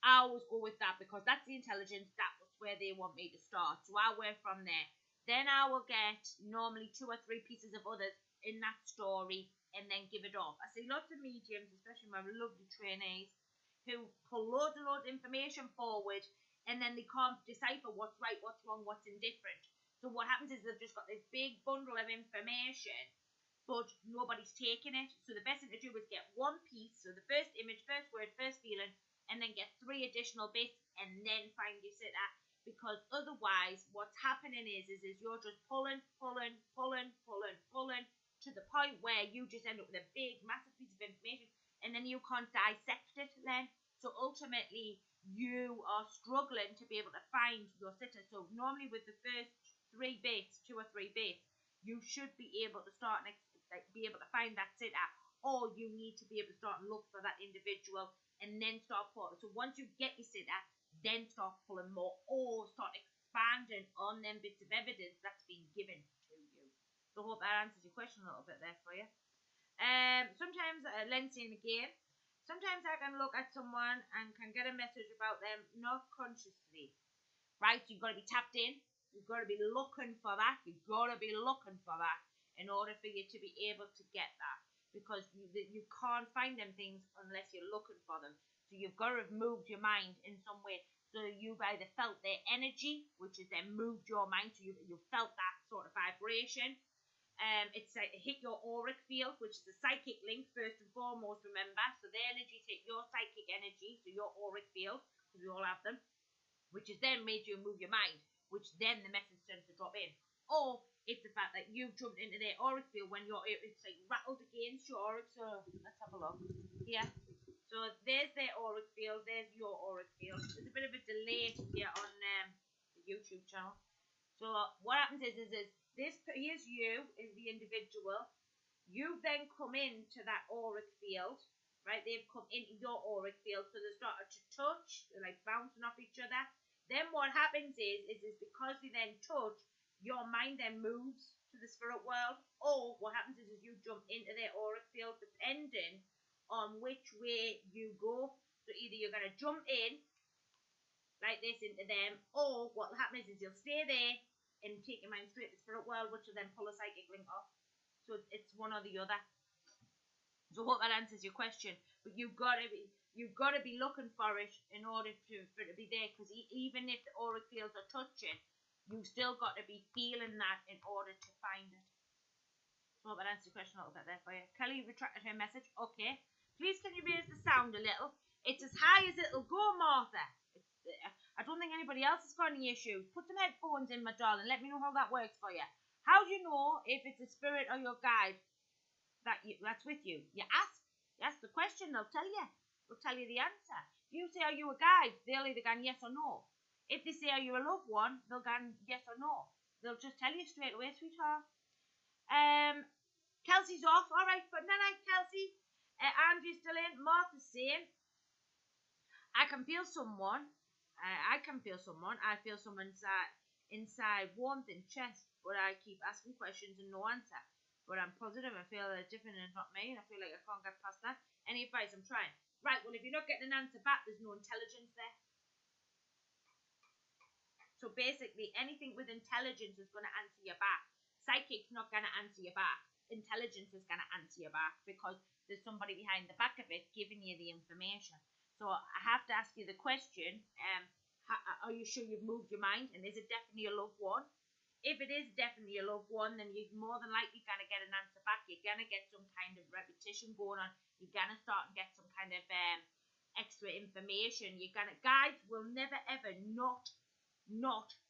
S1: I always go with that because that's the intelligence, that was where they want me to start. So, I work from there. Then I will get normally 2 or 3 pieces of others in that story and then give it off. I see lots of mediums, especially my lovely trainees, who pull loads and loads of information forward and then they can't decipher what's right, what's wrong, what's indifferent. So what happens is they've just got this big bundle of information, but nobody's taking it. So the best thing to do is get one piece, so the first image, first word, first feeling, and then get 3 additional bits and then find your sitter. Because otherwise what's happening is you're just pulling to the point where you just end up with a big, massive piece of information and then you can't dissect it then. So ultimately, you are struggling to be able to find your sitter. So normally with the first 3 bits, 2 or 3 bits, you should be able to start and be able to find that sitter. Or you need to be able to start and look for that individual and then start pulling. So once you get your sitter, then start pulling more or start expanding on them bits of evidence that's been given to you. So I hope that answers your question a little bit there for you. Sometimes, Lensing again, sometimes I can look at someone and can get a message about them not consciously, right? So you've got to be tapped in, you've got to be looking for that, in order for you to be able to get that, because you can't find them things unless you're looking for them. So you've got to have moved your mind in some way. So you've either felt their energy, which has then moved your mind, so you've felt that sort of vibration. It's like hit your auric field, which is a psychic link first and foremost, remember. So their energies hit your psychic energy, so your auric field, because we all have them, which has then made you move your mind, which then the message tends to drop in. Or it's the fact that you've jumped into their auric field when it's like rattled against your auric. So let's have a look here. So there's their auric field, there's your auric field. There's a bit of a delay here on the YouTube channel. So what happens is here's you, is the individual. You then come into that auric field, right? They've come into your auric field, so they started to touch, they're like bouncing off each other. Then what happens is because they then touch, your mind then moves to the spirit world, or what happens is you jump into their auric field depending on which way you go. So either you're going to jump in like this into them, or what happens is you'll stay there and take your mind straight to the spirit world, which will then pull a psychic link off. So it's one or the other. So I hope that answers your question. But you've got to be looking for it in order for it to be there, because even if the auric fields are touching, you've still got to be feeling that in order to find it. So I hope that answers your question a little bit there for you. Kelly retracted her message. Okay. Please can you raise the sound a little? It's as high as it'll go, Martha. I don't think anybody else has got any issues. Put some headphones in, my darling. Let me know how that works for you. How do you know if it's a spirit or your guide that's with you? You ask the question, they'll tell you. They'll tell you the answer. If you say, are you a guide? They'll either go yes or no. If they say, are you a loved one? They'll go yes or no. They'll just tell you straight away, sweetheart. Kelsey's off. All right, but night, Kelsey. Andrew's still in. Martha's saying, I can feel someone. I feel someone's inside warmth in chest, but I keep asking questions and no answer. But I'm positive I feel they're different and it's not me, and I feel like I can't get past that. Any advice? I'm trying. Right, well, if you're not getting an answer back, there's no intelligence there. So basically, anything with intelligence is going to answer you back. Psychic's not going to answer you back. Intelligence is going to answer you back because there's somebody behind the back of it giving you the information. So I have to ask you the question, are you sure you've moved your mind? And is it definitely a loved one? If it is definitely a loved one, then you're more than likely going to get an answer back. You're going to get some kind of repetition going on. You're going to start and get some kind of extra information. Guides will never ever not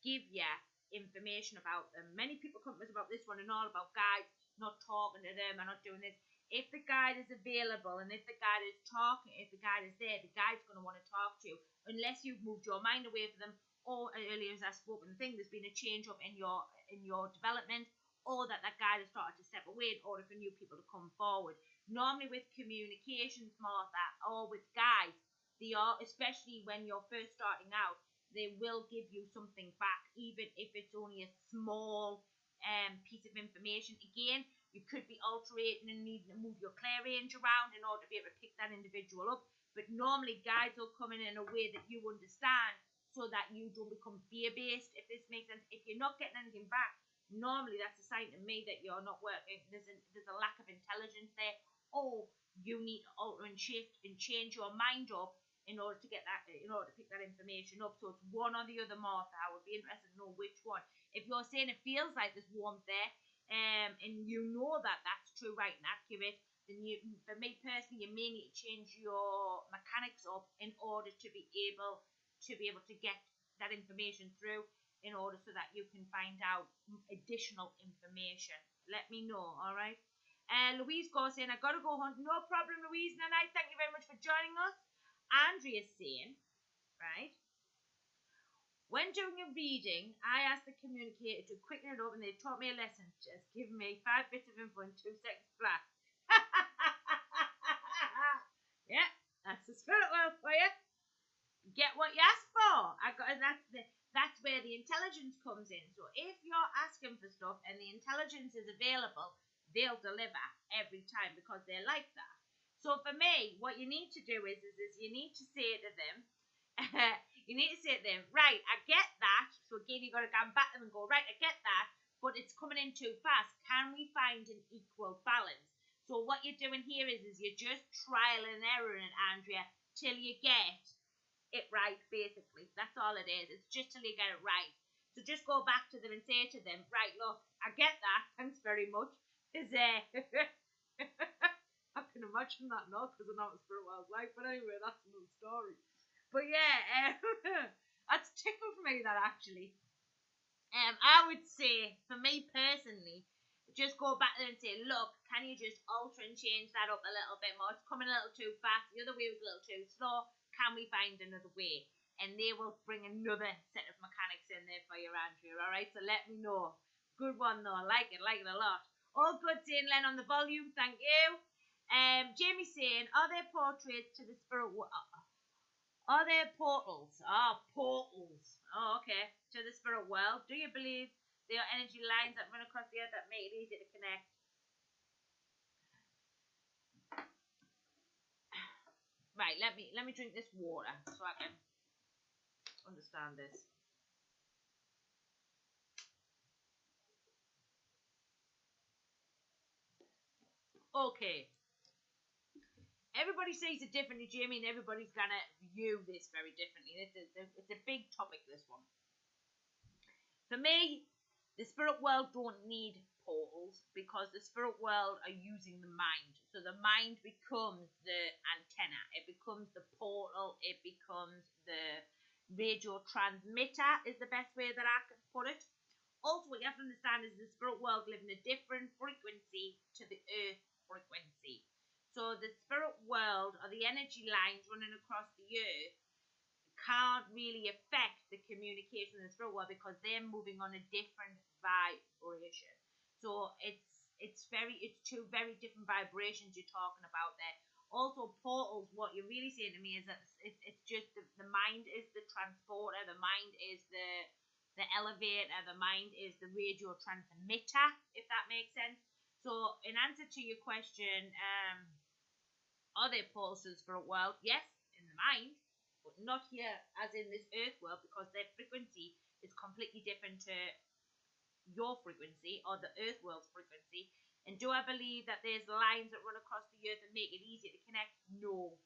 S1: give you information about them. Many people come to us about this one and all about guides, not talking to them and not doing this. If the guide is available and if the guide is talking, if the guide is there, the guide's going to want to talk to you unless you've moved your mind away from them, or earlier as I spoke in the thing, there's been a change up in your development, or that guide has started to step away in order for new people to come forward. Normally with communications, Martha, or with guides, they are, especially when you're first starting out, they will give you something back, even if it's only a small piece of information. Again, you could be alterating and needing to move your clear range around in order to be able to pick that individual up. But normally guides will come in a way that you understand so that you don't become fear-based, if this makes sense. If you're not getting anything back, normally that's a sign to me that you're not working. There's a lack of intelligence there, or you need to alter and shift and change your mind up in order to get that, in order to pick that information up. So it's one or the other, Martha. I would be interested to know which one. If you're saying it feels like there's warmth there, and you know that that's true, right, and accurate, then for me personally, you may need to change your mechanics up in order to be able to get that information through, in order so that you can find out additional information. Let me know, all right? Louise goes saying, I've got to go hunt. No problem, Louise. And I thank you very much for joining us. Andrea's saying, right, when doing a reading, I asked the communicator to quicken it up and they taught me a lesson, just giving me 5 bits of info in 2 seconds flat. Yeah, that's the spirit world for you. Get what you ask for. That's where the intelligence comes in. So if you're asking for stuff and the intelligence is available, they'll deliver every time because they're like that. So for me, what you need to do is you need to say to them, right, I get that. So again, you've got to come back to them and go, right, I get that, but it's coming in too fast. Can we find an equal balance? So what you're doing here is you're just trial and erroring it, Andrea, till you get it right, basically. That's all it is. It's just till you get it right. So just go back to them and say to them, right, look, I get that. Thanks very much. I can imagine that now because I know what spirit world's like. But anyway, that's another story. But yeah, that's tickled me, that actually. I would say, for me personally, just go back there and say, look, can you just alter and change that up a little bit more? It's coming a little too fast. The other way was a little too slow. Can we find another way? And they will bring another set of mechanics in there for you, Andrea. All right, so let me know. Good one, though. I like it a lot. All good, saying Len on the volume. Thank you. Jamie's saying, are there portraits to the spirit world? Are there portals? Portals. Oh, okay. To the spirit world. Do you believe there are energy lines that run across the earth that make it easy to connect? Right, let me drink this water so I can understand this. Okay. Everybody sees it differently, Jamie, and everybody's gonna view this very differently. It's a big topic, this one. For me, the spirit world don't need portals because the spirit world are using the mind. So the mind becomes the antenna. It becomes the portal. It becomes the radio transmitter is the best way that I can put it. Also, what you have to understand is the spirit world live in a different frequency to the earth frequency. So the spirit world or the energy lines running across the earth can't really affect the communication in the spirit world because they're moving on a different vibration. So it's two very different vibrations you're talking about there. Also, portals, what you're really saying to me is that it's just the mind is the transporter, the mind is the elevator, the mind is the radio transmitter, if that makes sense. So in answer to your question, are there portals to the spirit world? Yes, in the mind, but not here as in this earth world because their frequency is completely different to your frequency or the earth world's frequency. And do I believe that there's lines that run across the earth and make it easier to connect? No.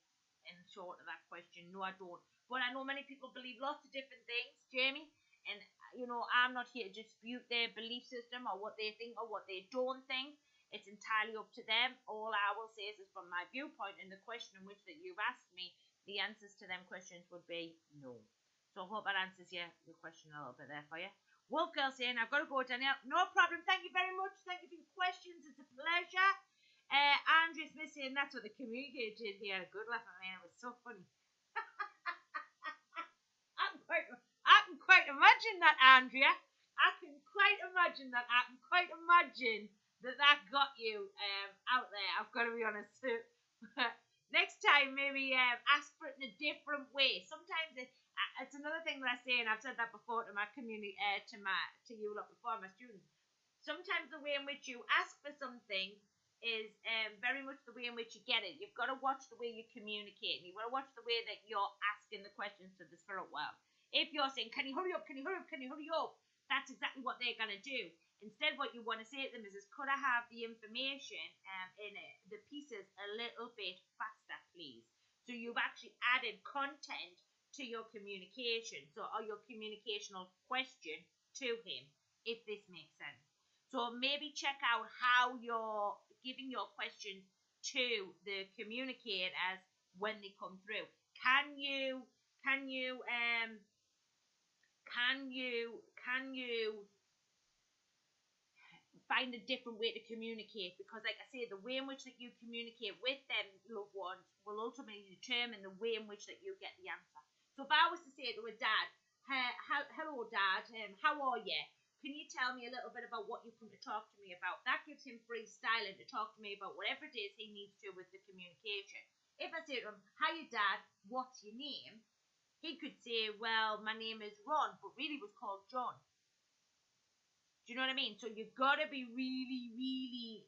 S1: In short of that question, no, I don't. But I know many people believe lots of different things, Jamie. And, I'm not here to dispute their belief system or what they think or what they don't think. It's entirely up to them. All I will say is from my viewpoint and the question in which that you've asked me, the answers to them questions would be no. So I hope that answers your question a little bit there for you. Wolf Girl saying, I've got to go, Danielle. No problem. Thank you very much. Thank you for your questions. It's a pleasure. Andrew Smith saying, that's what the communicator did. He had a good laugh at me. It was so funny. I can quite imagine that, Andrea. I can quite imagine that. I can quite imagine that got you out there. I've got to be honest. Next time, maybe ask for it in a different way. Sometimes it's another thing that I say, and I've said that before to my community, to you lot before, my students. Sometimes the way in which you ask for something is very much the way in which you get it. You've got to watch the way you communicate. You've got to watch the way that you're asking the questions to the spirit world. If you're saying, can you hurry up, can you hurry up, can you hurry up? That's exactly what they're going to do. Instead, what you want to say to them is could I have the information in it, the pieces a little bit faster, please? So you've actually added content to your communication, or your communicational question to him, if this makes sense. So maybe check out how you're giving your questions to the communicators when they come through. Can you find a different way to communicate? Because like I say, the way in which that you communicate with them loved ones will ultimately determine the way in which that you get the answer. So if I was to say to a dad, hello dad, how are you? Can you tell me a little bit about what you come to talk to me about? That gives him freestyling to talk to me about whatever it is he needs to with the communication. If I say to him, hiya dad, what's your name? He could say, well, my name is Ron, but really was called John. Do you know what I mean? So you've got to be really, really,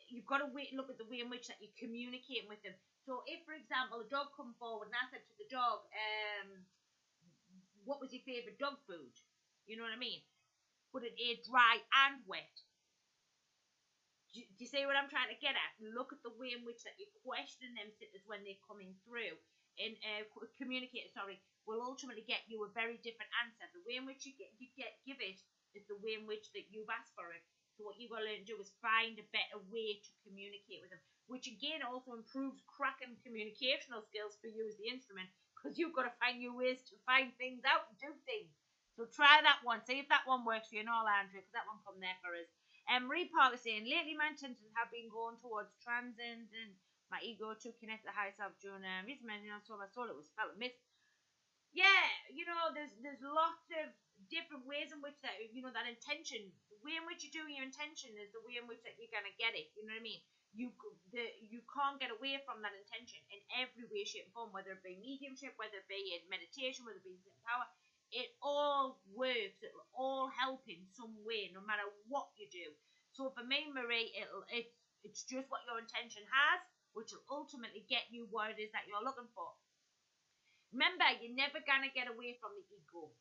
S1: you've got to look at the way in which that you're communicating with them. So if, for example, a dog come forward and I said to the dog, what was your favourite dog food? You know what I mean? But it ate dry and wet. Do you see what I'm trying to get at? Look at the way in which that you're questioning them sitters when they're coming through. And will ultimately get you a very different answer. The way in which you give it is the way in which that you've asked for it. So what you've got to learn to do is find a better way to communicate with them, which again also improves cracking communicational skills for you as the instrument, because you've got to find new ways to find things out and do things. So try that one. See if that one works for you and all, Andrew, because that one come there for us. Marie Parker saying, lately my intentions have been going towards transcending my ego to connect the higher self during recent mention. I saw my soul, it was felt a miss. Yeah, there's lots of different ways in which that, you know, that intention, the way in which you're doing your intention is the way in which that you're gonna get it. You know what I mean? You can't get away from that intention in every way, shape, and form, whether it be mediumship, whether it be in meditation, whether it be in power. It all works. It'll all help in some way, no matter what you do. So for me, Marie, it's just what your intention has, which will ultimately get you what it is that you're looking for. Remember, you're never gonna get away from the ego.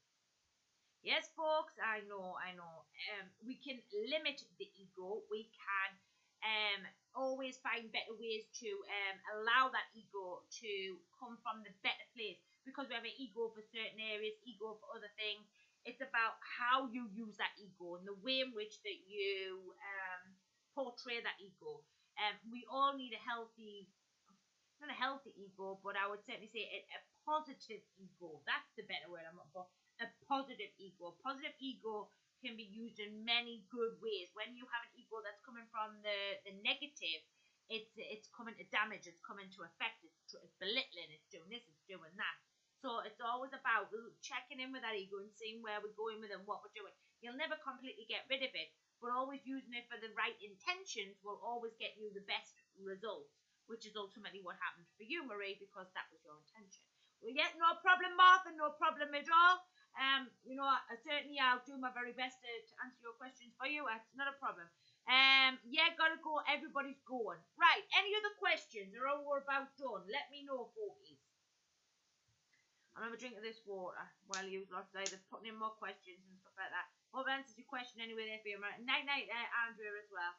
S1: Yes, folks, I know. We can limit the ego. We can always find better ways to allow that ego to come from the better place, because we have an ego for certain areas, ego for other things. It's about how you use that ego and the way in which that you portray that ego. We all need a healthy, not a healthy ego, but I would certainly say a positive ego. That's the better word I'm looking for. A positive ego. Positive ego can be used in many good ways. When you have an ego that's coming from the negative, it's coming to damage, it's coming to affect, it's belittling, it's doing this, it's doing that. So it's always about checking in with that ego and seeing where we're going with it and what we're doing. You'll never completely get rid of it, but always using it for the right intentions will always get you the best results, which is ultimately what happened for you, Marie, because that was your intention. Well, yeah, no problem, Martha, no problem at all. You know, certainly I'll do my very best to answer your questions for you. It's not a problem. Yeah, gotta go. Everybody's going. Right, any other questions, or all we're about done? Let me know, folkies. I'm gonna have a drink of this water while you lots of either putting in more questions and stuff like that. Hope that answers your question anyway there for you. Night, Andrea as well.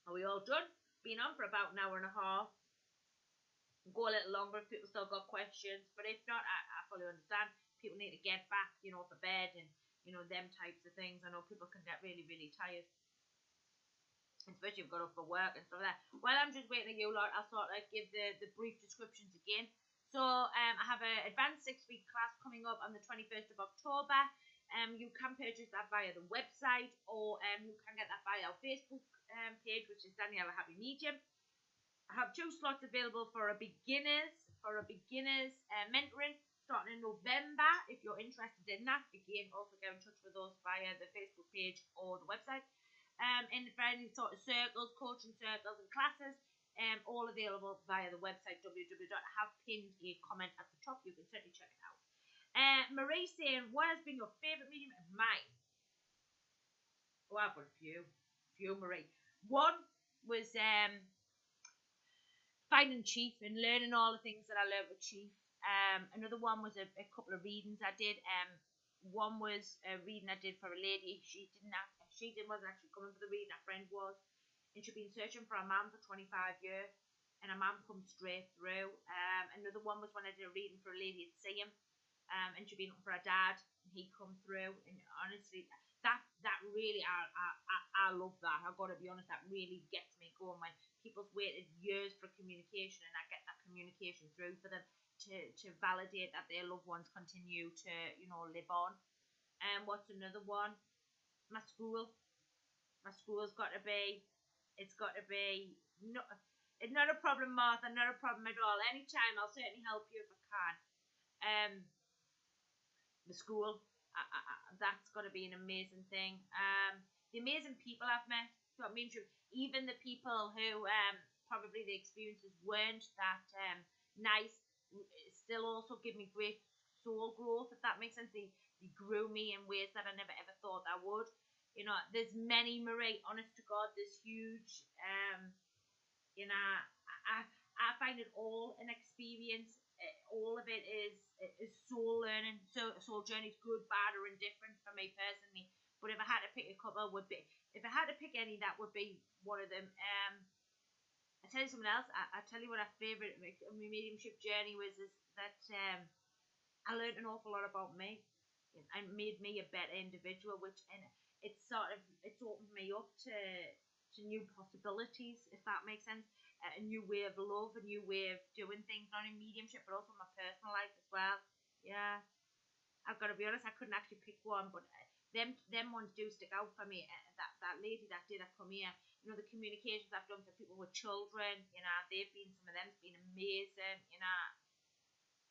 S1: Are we all done? Been on for about an hour and a half. Go a little longer if people still got questions, but if not, I fully understand. People need to get back, you know, for bed and, you know, them types of things. I know people can get really, really tired, especially if you've got up for work and stuff like that. While I'm just waiting on you lot, I'll sort of give the brief descriptions again. So I have an advanced 6-week class coming up on the 21st of October. You can purchase that via the website, or you can get that via our Facebook page, which is Danielle The Happy Medium. I have 2 slots available for a beginners mentoring starting in November. If you're interested in that, again, also get in touch with us via the Facebook page or the website. And for any sort of circles, coaching circles and classes, all available via the website www. I have pinned a comment at the top. You can certainly check it out. Marie saying, what has been your favourite medium of mine? Oh, I've got a few, Marie. One was finding Chief and learning all the things that I learned with Chief. Another one was a couple of readings I did. One was a reading I did for a lady. She wasn't actually coming for the reading. Her friend was, and she'd been searching for a man for 25 years, and a man come straight through. Another one was when I did a reading for a lady at Seaham, and she'd been looking for a dad, and he come through. And honestly, that really, I love that. I've got to be honest, that really gets me going when people's waited years for communication, and I get that communication through for them to validate that their loved ones continue to, you know, live on. And what's another one? My school's got to be. It's got to be. No, it's not a problem, Martha. Not a problem at all. Anytime, I'll certainly help you if I can. The school. That's got to be an amazing thing. The amazing people I've met. So it means even the people who probably the experiences weren't that nice, still also give me great soul growth, if that makes sense. They grew me in ways that I never ever thought I would. You know, there's many, Marie, honest to God, there's huge, you know, I find it all an experience. All of it is soul learning. So soul journeys, good, bad, or indifferent for me personally. But if I had to pick a couple, if I had to pick any, that would be one of them. I tell you something else. I tell you what my favourite mediumship journey was, is that I learned an awful lot about me, and made me a better individual. It's opened me up to new possibilities, if that makes sense. A new way of love, a new way of doing things, not in mediumship, but also my personal life as well. Yeah, I've got to be honest, I couldn't actually pick one, but them ones do stick out for me. That lady that did I come here, You know, the communications I've done for people with children, you know, some of them's been amazing, you know.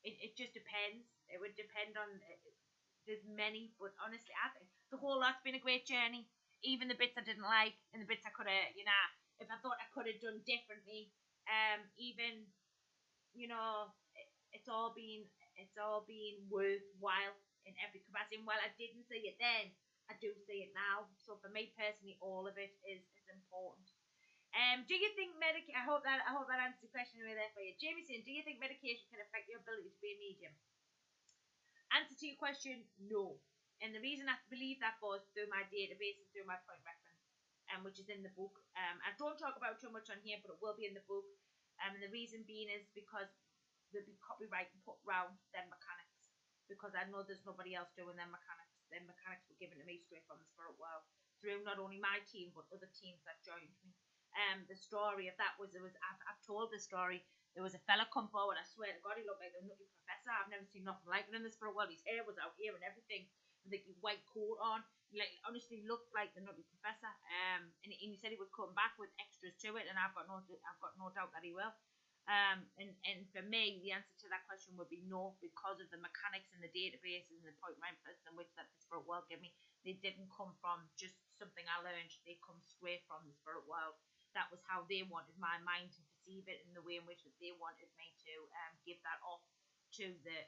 S1: It just depends. It would depend on, there's many, but honestly, I think the whole lot's been a great journey. Even the bits I didn't like, and the bits I could have, you know, if I thought I could have done differently, even, you know, it's all been worthwhile in every capacity. And while I didn't see it then, I do see it now. So for me personally, all of it is important. Do you think medication? I hope that answers the question right there for you. Jamie saying, do you think medication can affect your ability to be a medium? Answer to your question, no. And the reason I believe that was through my database and through my point reference, which is in the book. I don't talk about too much on here, but it will be in the book. And the reason being is because there'll be copyright put round them mechanics. Because I know there's nobody else doing them mechanics. Them mechanics were given to me straight from the spirit world through not only my team but other teams that joined me. The story of that was I've told the story. There was a fella come forward. I swear to God, he looked like the nutty professor. I've never seen nothing like it in the spirit world. His hair was out here and everything, with a white coat on. He honestly looked like the nutty professor. And he said he would come back with extras to it, and I've got no doubt that he will. And for me, the answer to that question would be no, because of the mechanics and the databases and the point reference in which that the spirit world gave me. They didn't come from just something I learned. They come straight from the spirit world. That was how they wanted my mind to perceive it, in the way in which they wanted me to give that off to the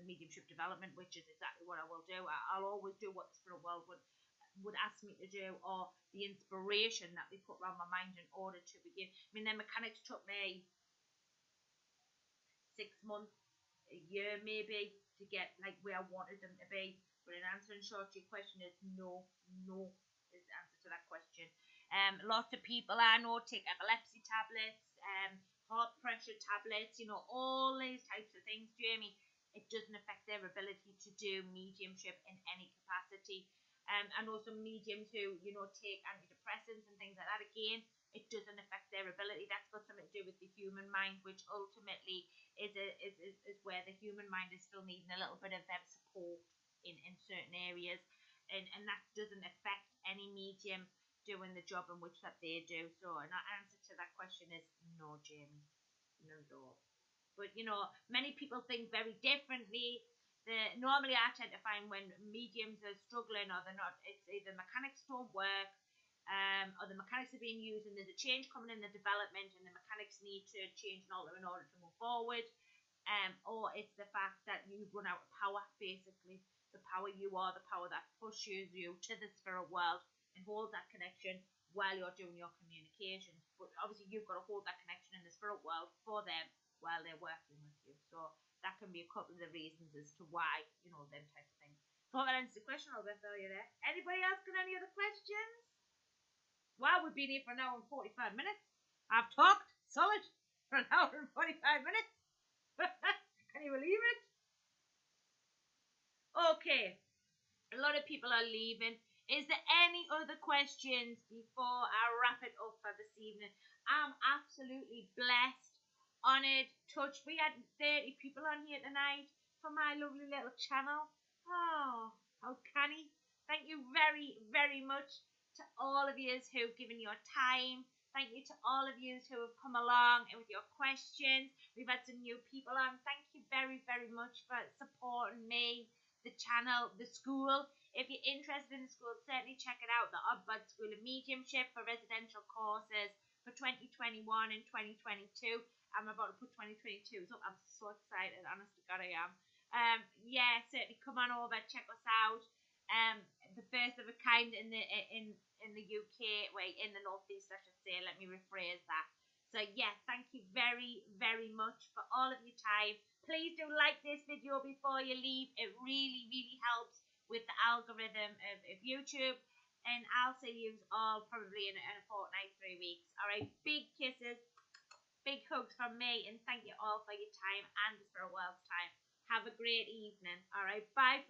S1: mediumship development, which is exactly what I will do. I'll always do what the spirit world would ask me to do, or the inspiration that they put around my mind in order to begin. I mean, their mechanics took me 6 months, a year maybe, to get like where I wanted them to be. But in answering short to your question is no is the answer to that question. Lots of people I know take epilepsy tablets, heart pressure tablets, you know, all these types of things, Jamie. It doesn't affect their ability to do mediumship in any capacity. And also mediums who, you know, take antidepressants and things like that, again, it doesn't affect their ability. That's got something to do with the human mind, which ultimately is where the human mind is still needing a little bit of support in certain areas. And that doesn't affect any medium doing the job in which that they do. So an answer to that question is no, Jamie. No, no. But, you know, many people think very differently. Normally I tend to find when mediums are struggling, or they're not, it's either mechanics don't work, or the mechanics are being used and there's a change coming in the development and the mechanics need to change and alter in order to move forward, or it's the fact that you've run out of power, basically. The power you are, the power that pushes you to the spirit world and holds that connection while you're doing your communications. But obviously you've got to hold that connection in the spirit world for them while they're working with you. So that can be a couple of the reasons as to why, you know, them types of things. So that answers the question. I'll tell you there. Anybody else got any other questions? Wow, we've been here for an hour and 45 minutes. I've talked solid for an hour and 45 minutes. Can you believe it? Okay. A lot of people are leaving. Is there any other questions before I wrap it up for this evening? I'm absolutely blessed, honoured, touched. We had 30 people on here tonight for my lovely little channel. Oh, how canny. Thank you very, very much to all of you who've given your time. Thank you to all of you who have come along and with your questions. We've had some new people on. Thank you very, very much for supporting me, the channel, the school. If you're interested in the school, certainly check it out. The Oddbud School of Mediumship for residential courses for 2021 and 2022. I'm about to put 2022 up. I'm so excited. Honest to God, I am. Yeah, certainly come on over, check us out. The first of a kind in the UK, wait, in the Northeast, I should say. Let me rephrase that. So yeah, thank you very, very much for all of your time. Please do like this video before you leave. It really, really helps with the algorithm of YouTube. And I'll see you all probably in a fortnight, 3 weeks. Alright, big kisses, big hugs from me, and thank you all for your time and the Spirit World's time. Have a great evening. Alright, bye.